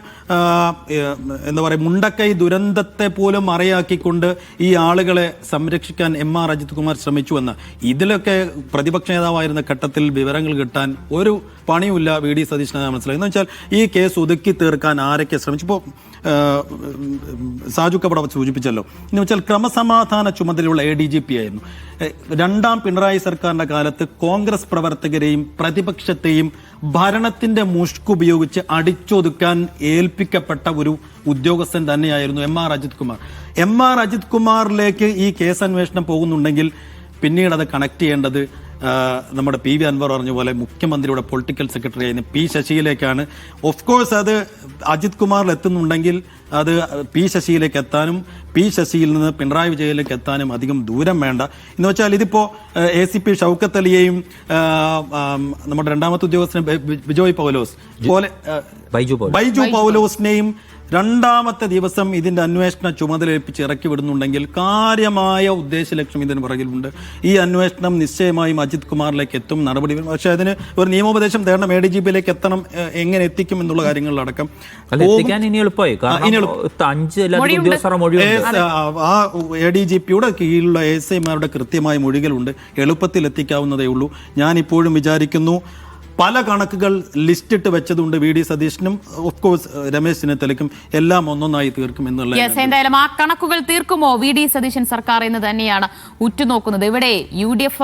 എന്താ പറയുക, മുണ്ടക്കൈ ദുരന്ത ദുരന്തത്തെ പോലും മറയാക്കിക്കൊണ്ട് ഈ ആളുകളെ സംരക്ഷിക്കാൻ MR അജിത് കുമാർ ശ്രമിച്ചുവെന്ന് ഇതിലൊക്കെ പ്രതിപക്ഷ നേതാവായിരുന്ന ഘട്ടത്തിൽ വിവരങ്ങൾ കിട്ടാൻ ഒരു പണിയുമില്ല VD സതീശനെ മനസ്സിലായി. എന്ന് വെച്ചാൽ ഈ കേസ് ഒതുക്കി തീർക്കാൻ ആരൊക്കെ ശ്രമിച്ചു. ഇപ്പോൾ സാജു കപട സൂചിപ്പിച്ചല്ലോ, എന്ന് വെച്ചാൽ ക്രമസമാധാന ചുമതലയുള്ള ADGP ആയിരുന്നു. രണ്ടാം പിണറായി സർക്കാരിന്റെ കാലത്ത് കോൺഗ്രസ് പ്രവർത്തകരെയും പ്രതിപക്ഷത്തെയും ഭരണത്തിന്റെ മുഷ്കുപയോഗിച്ച് അടിച്ചൊതുക്കാൻ ഏൽപ്പിക്കപ്പെട്ട ഒരു ഉദ്യോഗസ്ഥൻ തന്നെയായിരുന്നു MR അജിത് കുമാർ. MR അജിത് കുമാറിലേക്ക് ഈ കേസ് അന്വേഷണം പോകുന്നുണ്ടെങ്കിൽ പിന്നീട് അത് കണക്ട് ചെയ്യേണ്ടത് നമ്മുടെ PV അൻവർ പറഞ്ഞ പോലെ മുഖ്യമന്ത്രിയുടെ പൊളിറ്റിക്കൽ സെക്രട്ടറി ആയിരുന്ന P ശശിയിലേക്കാണ്. ഓഫ് കോഴ്സ് അത് അജിത് കുമാറിൽ എത്തുന്നുണ്ടെങ്കിൽ അത് P ശശിയിലേക്ക് എത്താനും P ശശിയിൽ നിന്ന് പിണറായി വിജയനിലേക്ക് എത്താനും അധികം ദൂരം വേണ്ട. എന്ന് വെച്ചാൽ ഇതിപ്പോ ACP ഷൗക്കത്ത് അലിയെയും നമ്മുടെ രണ്ടാമത്തെ ഉദ്യോഗസ്ഥനെ ബിജോയ് പൗലോസ് പോലെ ബൈജു പൗലോസിനെയും രണ്ടാമത്തെ ദിവസം ഇതിന്റെ അന്വേഷണ ചുമതല ഏൽപ്പിച്ച് ഇറക്കി വിടുന്നുണ്ടെങ്കിൽ കാര്യമായ ഉദ്ദേശലക്ഷ്യം ഇതിന് പുറകിലുണ്ട്. ഈ അന്വേഷണം നിശ്ചയമായും അജിത് കുമാറിലേക്ക് എത്തും, നടപടി വരും. പക്ഷെ അതിന് ഒരു നിയമോപദേശം തേടണം, ADGPയിലേക്ക് എത്തണം, എങ്ങനെ എത്തിക്കും എന്നുള്ള കാര്യങ്ങളിലടക്കം ആ ADGPയുടെ കീഴിലുള്ള ASIമാരുടെ കൃത്യമായ മൊഴികളുണ്ട്, എളുപ്പത്തിൽ എത്തിക്കാവുന്നതേ ഉള്ളൂ. ഞാൻ ഇപ്പോഴും വിചാരിക്കുന്നു പല കണക്കുകൾ ലിസ്റ്റ് ഇട്ട് വെച്ചതുണ്ട് VD സതീശനും ഓഫ് കോഴ്സ് രമേശ് ചെന്നിത്തലയ്ക്കും, എല്ലാം ഒന്നൊന്നായി തീർക്കും എന്നുള്ള.
എന്തായാലും ആ കണക്കുകൾ തീർക്കുമോ VD സതീശൻ സർക്കാർ എന്ന് തന്നെയാണ് ഉറ്റുനോക്കുന്നത്. ഇവിടെ UDF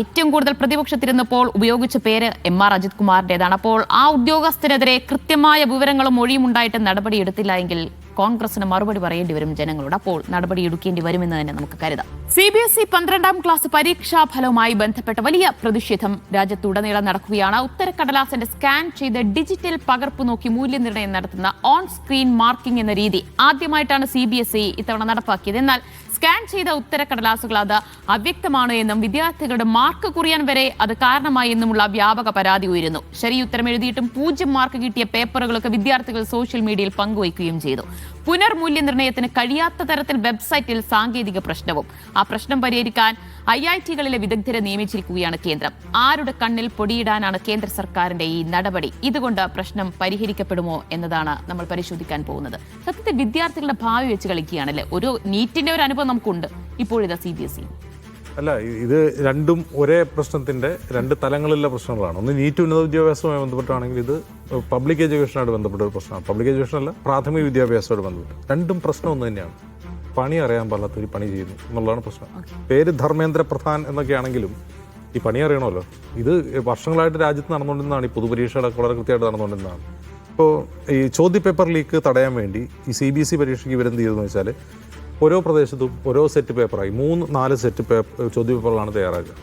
ഏറ്റവും കൂടുതൽ പ്രതിപക്ഷത്തിരുന്നപ്പോൾ ഉപയോഗിച്ച പേര് MR അജിത് കുമാറിന്റേതാണ്. അപ്പോൾ ആ ഉദ്യോഗസ്ഥനെതിരെ കൃത്യമായ വിവരങ്ങളും മൊഴിയും ഉണ്ടായിട്ട് നടപടിയെടുത്തില്ല എങ്കിൽ കോൺഗ്രസിന് മറുപടി പറയേണ്ടി വരും ജനങ്ങളോട്. അപ്പോൾ നടപടി എടുക്കേണ്ടി വരുമെന്ന് തന്നെ നമുക്ക് കരുതാം. CBSE 12ാം ക്ലാസ് പരീക്ഷാ ഫലവുമായി ബന്ധപ്പെട്ട വലിയ പ്രതിഷേധം രാജ്യത്തുടനീളം നടക്കുകയാണ്. ഉത്തരക്കടലാസിന്റെ സ്കാൻ ചെയ്ത് ഡിജിറ്റൽ പകർപ്പ് നോക്കി മൂല്യനിർണ്ണയം നടത്തുന്ന ഓൺ സ്ക്രീൻ മാർക്കിംഗ് എന്ന രീതി ആദ്യമായിട്ടാണ് CBSE ഇത്തവണ നടപ്പാക്കിയത്. എന്നാൽ സ്കാൻ ചെയ്ത ഉത്തരക്കടലാസുകൾ അത് അവ്യക്തമാണ് എന്നും വിദ്യാർത്ഥികളുടെ മാർക്ക് കുറയാൻ വരെ അത് കാരണമായി എന്നുമുള്ള വ്യാപക പരാതി ഉയരുന്നു. ശരി ഉത്തരം എഴുതിയിട്ടും 0 മാർക്ക് കിട്ടിയ പേപ്പറുകളൊക്കെ വിദ്യാർത്ഥികൾ സോഷ്യൽ മീഡിയയിൽ പങ്കുവയ്ക്കുകയും ചെയ്തു. പുനർമൂല്യനിർണ്ണയത്തിന് കഴിയാത്ത തരത്തിൽ വെബ്സൈറ്റിൽ സാങ്കേതിക പ്രശ്നവും. ആ പ്രശ്നം പരിഹരിക്കാൻ IIT-കളിലെ വിദഗ്ധരെ നിയമിച്ചിരിക്കുകയാണ് കേന്ദ്രം. ആരുടെ കണ്ണിൽ പൊടിയിടാനാണ് കേന്ദ്ര സർക്കാരിന്റെ ഈ നടപടി? ഇതുകൊണ്ട് പ്രശ്നം പരിഹരിക്കപ്പെടുമോ എന്നതാണ് നമ്മൾ പരിശോധിക്കാൻ പോകുന്നത്. സത്യത്തിൽ വിദ്യാർത്ഥികളുടെ ഭാവി വെച്ച് കളിക്കുകയാണല്ലേ. ഒരു നീറ്റിന്റെ ഒരു അനുഭവം നമുക്കുണ്ട്, ഇപ്പോഴിതാ CBSE.
അല്ല, ഇത് രണ്ടും ഒരേ പ്രശ്നത്തിന്റെ രണ്ട് തലങ്ങളിലുള്ള പ്രശ്നങ്ങളാണ്. ഒന്ന് നീറ്റ് ഉന്നത വിദ്യാഭ്യാസവുമായി ബന്ധപ്പെട്ടാണെങ്കിൽ ഇത് പബ്ലിക് എഡ്യൂക്കേഷനുമായിട്ട് ബന്ധപ്പെട്ട ഒരു പ്രശ്നമാണ്. പബ്ലിക് എഡ്യൂക്കേഷൻ അല്ല, പ്രാഥമിക വിദ്യാഭ്യാസവുമായിട്ട് ബന്ധപ്പെട്ട് രണ്ടും പ്രശ്നം ഒന്ന് തന്നെയാണ്. പണി അറിയാൻ പാടില്ലാത്തൊരു പണി ചെയ്യുന്നു എന്നുള്ളതാണ് പ്രശ്നം. പേര് ധർമ്മേന്ദ്ര പ്രധാൻ എന്നൊക്കെ ആണെങ്കിലും ഈ പണി അറിയണമല്ലോ. ഇത് വർഷങ്ങളായിട്ട് രാജ്യത്ത് നടന്നുകൊണ്ടിരുന്നതാണ്. ഈ പൊതുപരീക്ഷകളൊക്കെ വളരെ കൃത്യമായിട്ട് നടന്നുകൊണ്ടിരുന്നതാണ്. ഇപ്പോൾ ഈ ചോദ്യപേപ്പർ ലീക്ക് തടയാൻ വേണ്ടി ഈ CBSE പരീക്ഷയ്ക്ക് ഇവരെന്ത് ചെയ്തതെന്ന് വെച്ചാൽ ഓരോ പ്രദേശത്തും ഓരോ സെറ്റ് പേപ്പറായി 3-4 സെറ്റ് ചോദ്യപേപ്പറുകളാണ് തയ്യാറാക്കുക.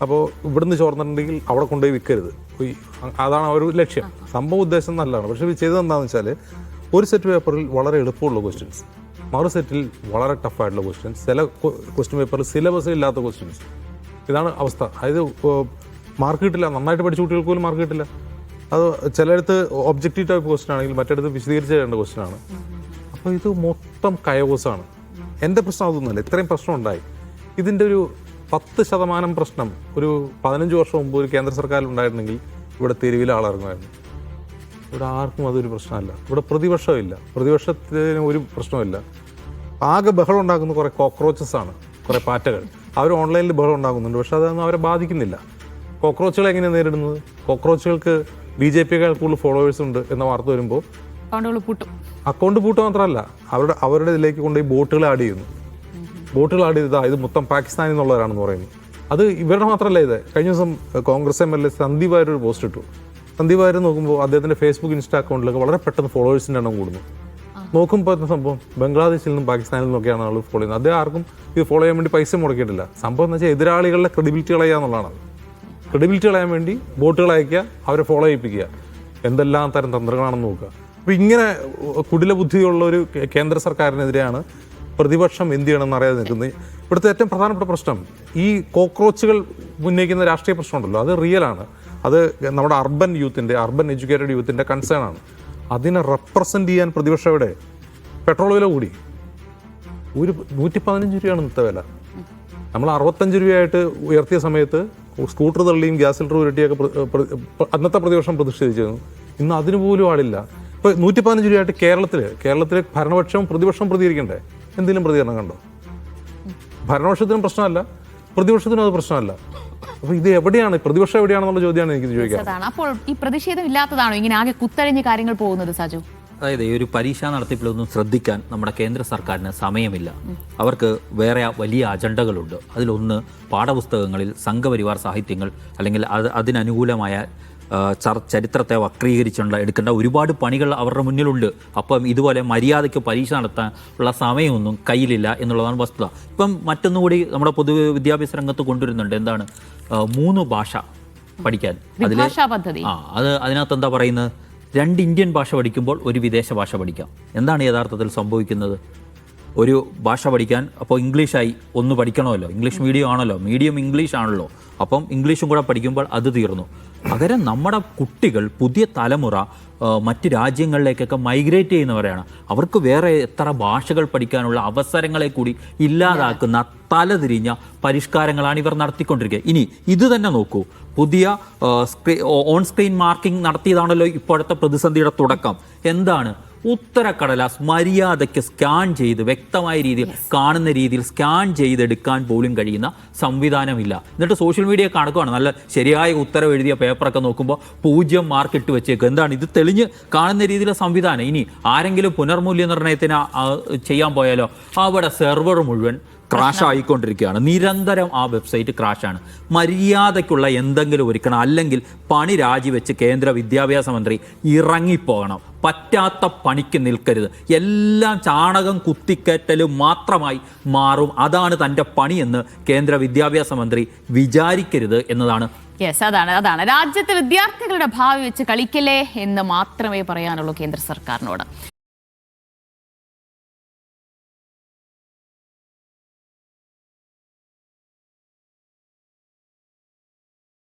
അപ്പോൾ ഇവിടുന്ന് ചോർന്നിട്ടുണ്ടെങ്കിൽ അവിടെ കൊണ്ടുപോയി വിൽക്കരുത്, അതാണ് ഒരു ലക്ഷ്യം. സംഭവ ഉദ്ദേശം നല്ലതാണ്. പക്ഷേ ഇത് ചെയ്തതെന്താണെന്ന് വെച്ചാൽ ഒരു സെറ്റ് പേപ്പറിൽ വളരെ എളുപ്പമുള്ള ക്വസ്റ്റ്യൻസ്, മറു സെറ്റിൽ വളരെ ടഫായിട്ടുള്ള ക്വസ്റ്റ്യൻസ്, ചില ക്വസ്റ്റ്യൻ പേപ്പറിൽ സിലബസ് ഇല്ലാത്ത ക്വസ്റ്റ്യൻസ്. ഇതാണ് അവസ്ഥ. അതായത് മാർക്ക് കിട്ടില്ല, നന്നായിട്ട് പഠിച്ച കുട്ടികൾക്ക് പോലും മാർക്ക് കിട്ടില്ല. അത് ചിലയിടത്ത് ഒബ്ജക്റ്റീവ് ടൈപ്പ് ക്വസ്റ്റ്യൻ ആണെങ്കിൽ മറ്റിടത്ത് വിശദീകരിച്ച് ചെയ്യേണ്ട ക്വസ്റ്റ്യൻ ആണ്. അപ്പോൾ ഇത് മൊത്തം കയോസാണ്. എൻ്റെ പ്രശ്നം അതൊന്നുമല്ല, ഇത്രയും പ്രശ്നം ഉണ്ടായി. ഇതിൻ്റെ ഒരു 10% പ്രശ്നം ഒരു 15 വർഷം മുമ്പ് ഒരു കേന്ദ്ര സർക്കാരിൽ ഉണ്ടായിരുന്നെങ്കിൽ ഇവിടെ തെരുവിൽ ആളിറങ്ങുമായിരുന്നു. ഇവിടെ ആർക്കും അതൊരു പ്രശ്നമല്ല. ഇവിടെ പ്രതിപക്ഷമില്ല, പ്രതിപക്ഷത്തിന് ഒരു പ്രശ്നമില്ല. ആകെ ബഹളം ഉണ്ടാക്കുന്ന കുറേ കോക്രോച്ചസ് ആണ്, കുറേ പാറ്റകൾ. അവർ ഓൺലൈനിൽ ബഹളം ഉണ്ടാക്കുന്നുണ്ട്, പക്ഷെ അതൊന്നും അവരെ ബാധിക്കുന്നില്ല. കോക്രോച്ചുകൾ എങ്ങനെയാണ് നേരിടുന്നത്? കോക്രോച്ചുകൾക്ക് BJP-യേക്കാൾ കൂടുതൽ ഫോളോവേഴ്സ് ഉണ്ട് എന്ന വാർത്ത വരുമ്പോൾ അക്കൗണ്ട് പൂട്ട് മാത്രമല്ല, അവരുടെ ഇതിലേക്ക് കൊണ്ടുപോയി ബോട്ടുകൾ ആഡ് ചെയ്യുന്നു. ബോട്ടുകൾ ആഡ് ചെയ്താൽ ഇത് മൊത്തം പാകിസ്ഥാനിൽ നിന്നുള്ളവരാണെന്ന് പറയുന്നു. അത് ഇവരുടെ മാത്രമല്ല. ഇത് കഴിഞ്ഞ ദിവസം കോൺഗ്രസ് MLA സന്ദീപ് വാര്യർ ഒരു പോസ്റ്റ് ഇട്ടു. സന്ദീപ് വാര്യർ നോക്കുമ്പോൾ അദ്ദേഹത്തിൻ്റെ Facebook ഇൻസ്റ്റാ അക്കൗണ്ടിലൊക്കെ വളരെ പെട്ടെന്ന് ഫോളോവേഴ്സിൻ്റെ എണ്ണം കൂടുന്നു. നോക്കുമ്പോൾ സംഭവം ബംഗ്ലാദേശിൽ നിന്നും പാകിസ്ഥാനിൽ നിന്നൊക്കെയാണ് ആൾ ഫോളോ ചെയ്യുന്നത്. അദ്ദേഹം ആർക്കും ഇത് ഫോളോ ചെയ്യാൻ വേണ്ടി പൈസ മുടക്കിയിട്ടില്ല. സംഭവം എന്ന് വെച്ചാൽ എതിരാളികളുടെ ക്രെഡിബിലിറ്റി കളയുക എന്നുള്ളതാണ്. ക്രെഡിബിലിറ്റി കളയാൻ വേണ്ടി ബോട്ടുകൾ അയക്കുക, അവരെ ഫോളോ ചെയ്യിപ്പിക്കുക. എന്തെല്ലാം തരം തന്ത്രങ്ങളാണെന്ന് നോക്കുക. അപ്പോൾ ഇങ്ങനെ കുടില ബുദ്ധിയുള്ള ഒരു കേന്ദ്ര സർക്കാരിനെതിരെയാണ് പ്രതിപക്ഷം എന്ത് ചെയ്യണമെന്ന് അറിയാതെ നിൽക്കുന്നത്. ഇവിടുത്തെ ഏറ്റവും പ്രധാനപ്പെട്ട പ്രശ്നം ഈ കോക്രോച്ചുകൾ ഉന്നയിക്കുന്ന രാഷ്ട്രീയ പ്രശ്നമുണ്ടല്ലോ, അത് റിയലാണ്. അത് നമ്മുടെ അർബൻ എഡ്യൂക്കേറ്റഡ് യൂത്തിൻ്റെ കൺസേൺ ആണ്. അതിനെ റെപ്രസെൻ്റ് ചെയ്യാൻ പ്രതിപക്ഷം എവിടെ? പെട്രോൾ വില കൂടി, ഒരു 115 രൂപയാണ് ഇന്നത്തെ വില. നമ്മൾ 65 രൂപയായിട്ട് ഉയർത്തിയ സമയത്ത് സ്കൂട്ടർ തള്ളിയും ഗ്യാസ് സിലിണ്ടർ ഉരുട്ടിയൊക്കെ അന്നത്തെ പ്രതിപക്ഷം പ്രതിഷേധിച്ചിരുന്നു. ഇന്ന് അതിന് പോലും ആളില്ല. ഇപ്പോൾ 115 രൂപയായിട്ട് കേരളത്തിലെ ഭരണപക്ഷവും പ്രതിപക്ഷവും പ്രതികരിക്കണ്ടേ? എന്തെങ്കിലും പ്രതികരണം കണ്ടോ? ഭരണപക്ഷത്തിനും പ്രശ്നമല്ല, പ്രതിപക്ഷത്തിനും അത് പ്രശ്നമല്ല. അപ്പോൾ ഇത് എവിടെയാണ് പ്രതിപക്ഷം എവിടെയാണെന്നുള്ള ചോദ്യമാണ് എനിക്ക് ചോദിക്കാം.
അപ്പോൾ ഈ പ്രതിഷേധം ഇല്ലാത്തതാണോ ഇങ്ങനെ ആകെ കുത്തഴിഞ്ഞ് കാര്യങ്ങൾ പോകുന്നത് സജു?
അതായത് ഈ ഒരു പരീക്ഷാ നടത്തിപ്പിലൊന്നും ശ്രദ്ധിക്കാൻ നമ്മുടെ കേന്ദ്ര സർക്കാരിന് സമയമില്ല. അവർക്ക് വേറെ വലിയ അജണ്ടകളുണ്ട്. അതിലൊന്ന് പാഠപുസ്തകങ്ങളിൽ സംഘപരിവാർ സാഹിത്യങ്ങൾ അല്ലെങ്കിൽ അതിനനുകൂലമായ ചരിത്രത്തെ വക്രീകരിച്ചുള്ള എടുക്കേണ്ട ഒരുപാട് പണികൾ അവരുടെ മുന്നിലുണ്ട്. അപ്പം ഇതുപോലെ മര്യാദയ്ക്ക് പരീക്ഷ നടത്താൻ ഉള്ള സമയമൊന്നും കയ്യിലില്ല എന്നുള്ളതാണ് വസ്തുത. ഇപ്പം മറ്റൊന്നുകൂടി നമ്മുടെ പൊതുവിദ്യാഭ്യാസ രംഗത്ത് കൊണ്ടുവരുന്നുണ്ട്. എന്താണ് 3 ഭാഷ പഠിക്കാൻ. അതിനകത്ത് എന്താ പറയുന്നത്? 2 ഇന്ത്യൻ ഭാഷ പഠിക്കുമ്പോൾ 1 വിദേശ ഭാഷ പഠിക്കാം. എന്താണ് യഥാർത്ഥത്തിൽ സംഭവിക്കുന്നത്? ഒരു ഭാഷ പഠിക്കാൻ അപ്പോൾ ഇംഗ്ലീഷായി 1 പഠിക്കണമല്ലോ. ഇംഗ്ലീഷ് മീഡിയം ആണല്ലോ, മീഡിയം ഇംഗ്ലീഷ് ആണല്ലോ. അപ്പം ഇംഗ്ലീഷും കൂടെ പഠിക്കുമ്പോൾ അത് തീർന്നു. പകരം നമ്മുടെ കുട്ടികൾ, പുതിയ തലമുറ മറ്റ് രാജ്യങ്ങളിലേക്കൊക്കെ മൈഗ്രേറ്റ് ചെയ്യുന്നവരാണ്. അവർക്ക് വേറെ എത്ര ഭാഷകൾ പഠിക്കാനുള്ള അവസരങ്ങളെ കൂടി ഇല്ലാതാക്കുന്ന തലതിരിഞ്ഞ പരിഷ്കാരങ്ങളാണ് ഇവർ നടത്തിക്കൊണ്ടിരിക്കുക. ഇനി ഇത് തന്നെ നോക്കൂ, പുതിയ ഓൺ സ്ക്രീൻ മാർക്കിംഗ് നടത്തിയതാണല്ലോ ഇപ്പോഴത്തെ പ്രതിസന്ധിയുടെ തുടക്കം. എന്താണ്? ഉത്തരക്കടലാസ് മര്യാദയ്ക്ക് സ്കാൻ ചെയ്ത് വ്യക്തമായ രീതിയിൽ കാണുന്ന രീതിയിൽ സ്കാൻ ചെയ്തെടുക്കാൻ പോലും കഴിയുന്ന സംവിധാനമില്ല. എന്നിട്ട് സോഷ്യൽ മീഡിയ കണക്കുമാണ്, നല്ല ശരിയായ ഉത്തരം എഴുതിയ പേപ്പറൊക്കെ നോക്കുമ്പോൾ 0 മാർക്ക് ഇട്ട് വെച്ചേക്കും. എന്താണ്? ഇത് തെളിഞ്ഞ് കാണുന്ന രീതിയിലെ സംവിധാനം. ഇനി ആരെങ്കിലും പുനർമൂല്യനിർണ്ണയത്തിന് ചെയ്യാൻ പോയാലോ അവിടെ സെർവർ മുഴുവൻ ക്രാഷ് ആയിക്കൊണ്ടിരിക്കുകയാണ്. നിരന്തരം ആ വെബ്സൈറ്റ് ക്രാഷാണ്. മര്യാദയ്ക്കുള്ള എന്തെങ്കിലും ഒരുക്കണം, അല്ലെങ്കിൽ പണി രാജിവെച്ച് കേന്ദ്ര വിദ്യാഭ്യാസ മന്ത്രി ഇറങ്ങിപ്പോകണം. പറ്റാത്ത പണിക്ക് നിൽക്കരുത്. എല്ലാം ചാണകം കുത്തിക്കയറ്റലും മാത്രമായി മാറും. അതാണ് തൻ്റെ പണിയെന്ന് കേന്ദ്ര വിദ്യാഭ്യാസ മന്ത്രി വിചാരിക്കരുത് എന്നതാണ്.
അതാണ് രാജ്യത്തെ വിദ്യാർത്ഥികളുടെ ഭാവി വെച്ച് കളിക്കല്ലേ എന്ന് മാത്രമേ പറയാനുള്ളൂ കേന്ദ്ര സർക്കാരിനോട്.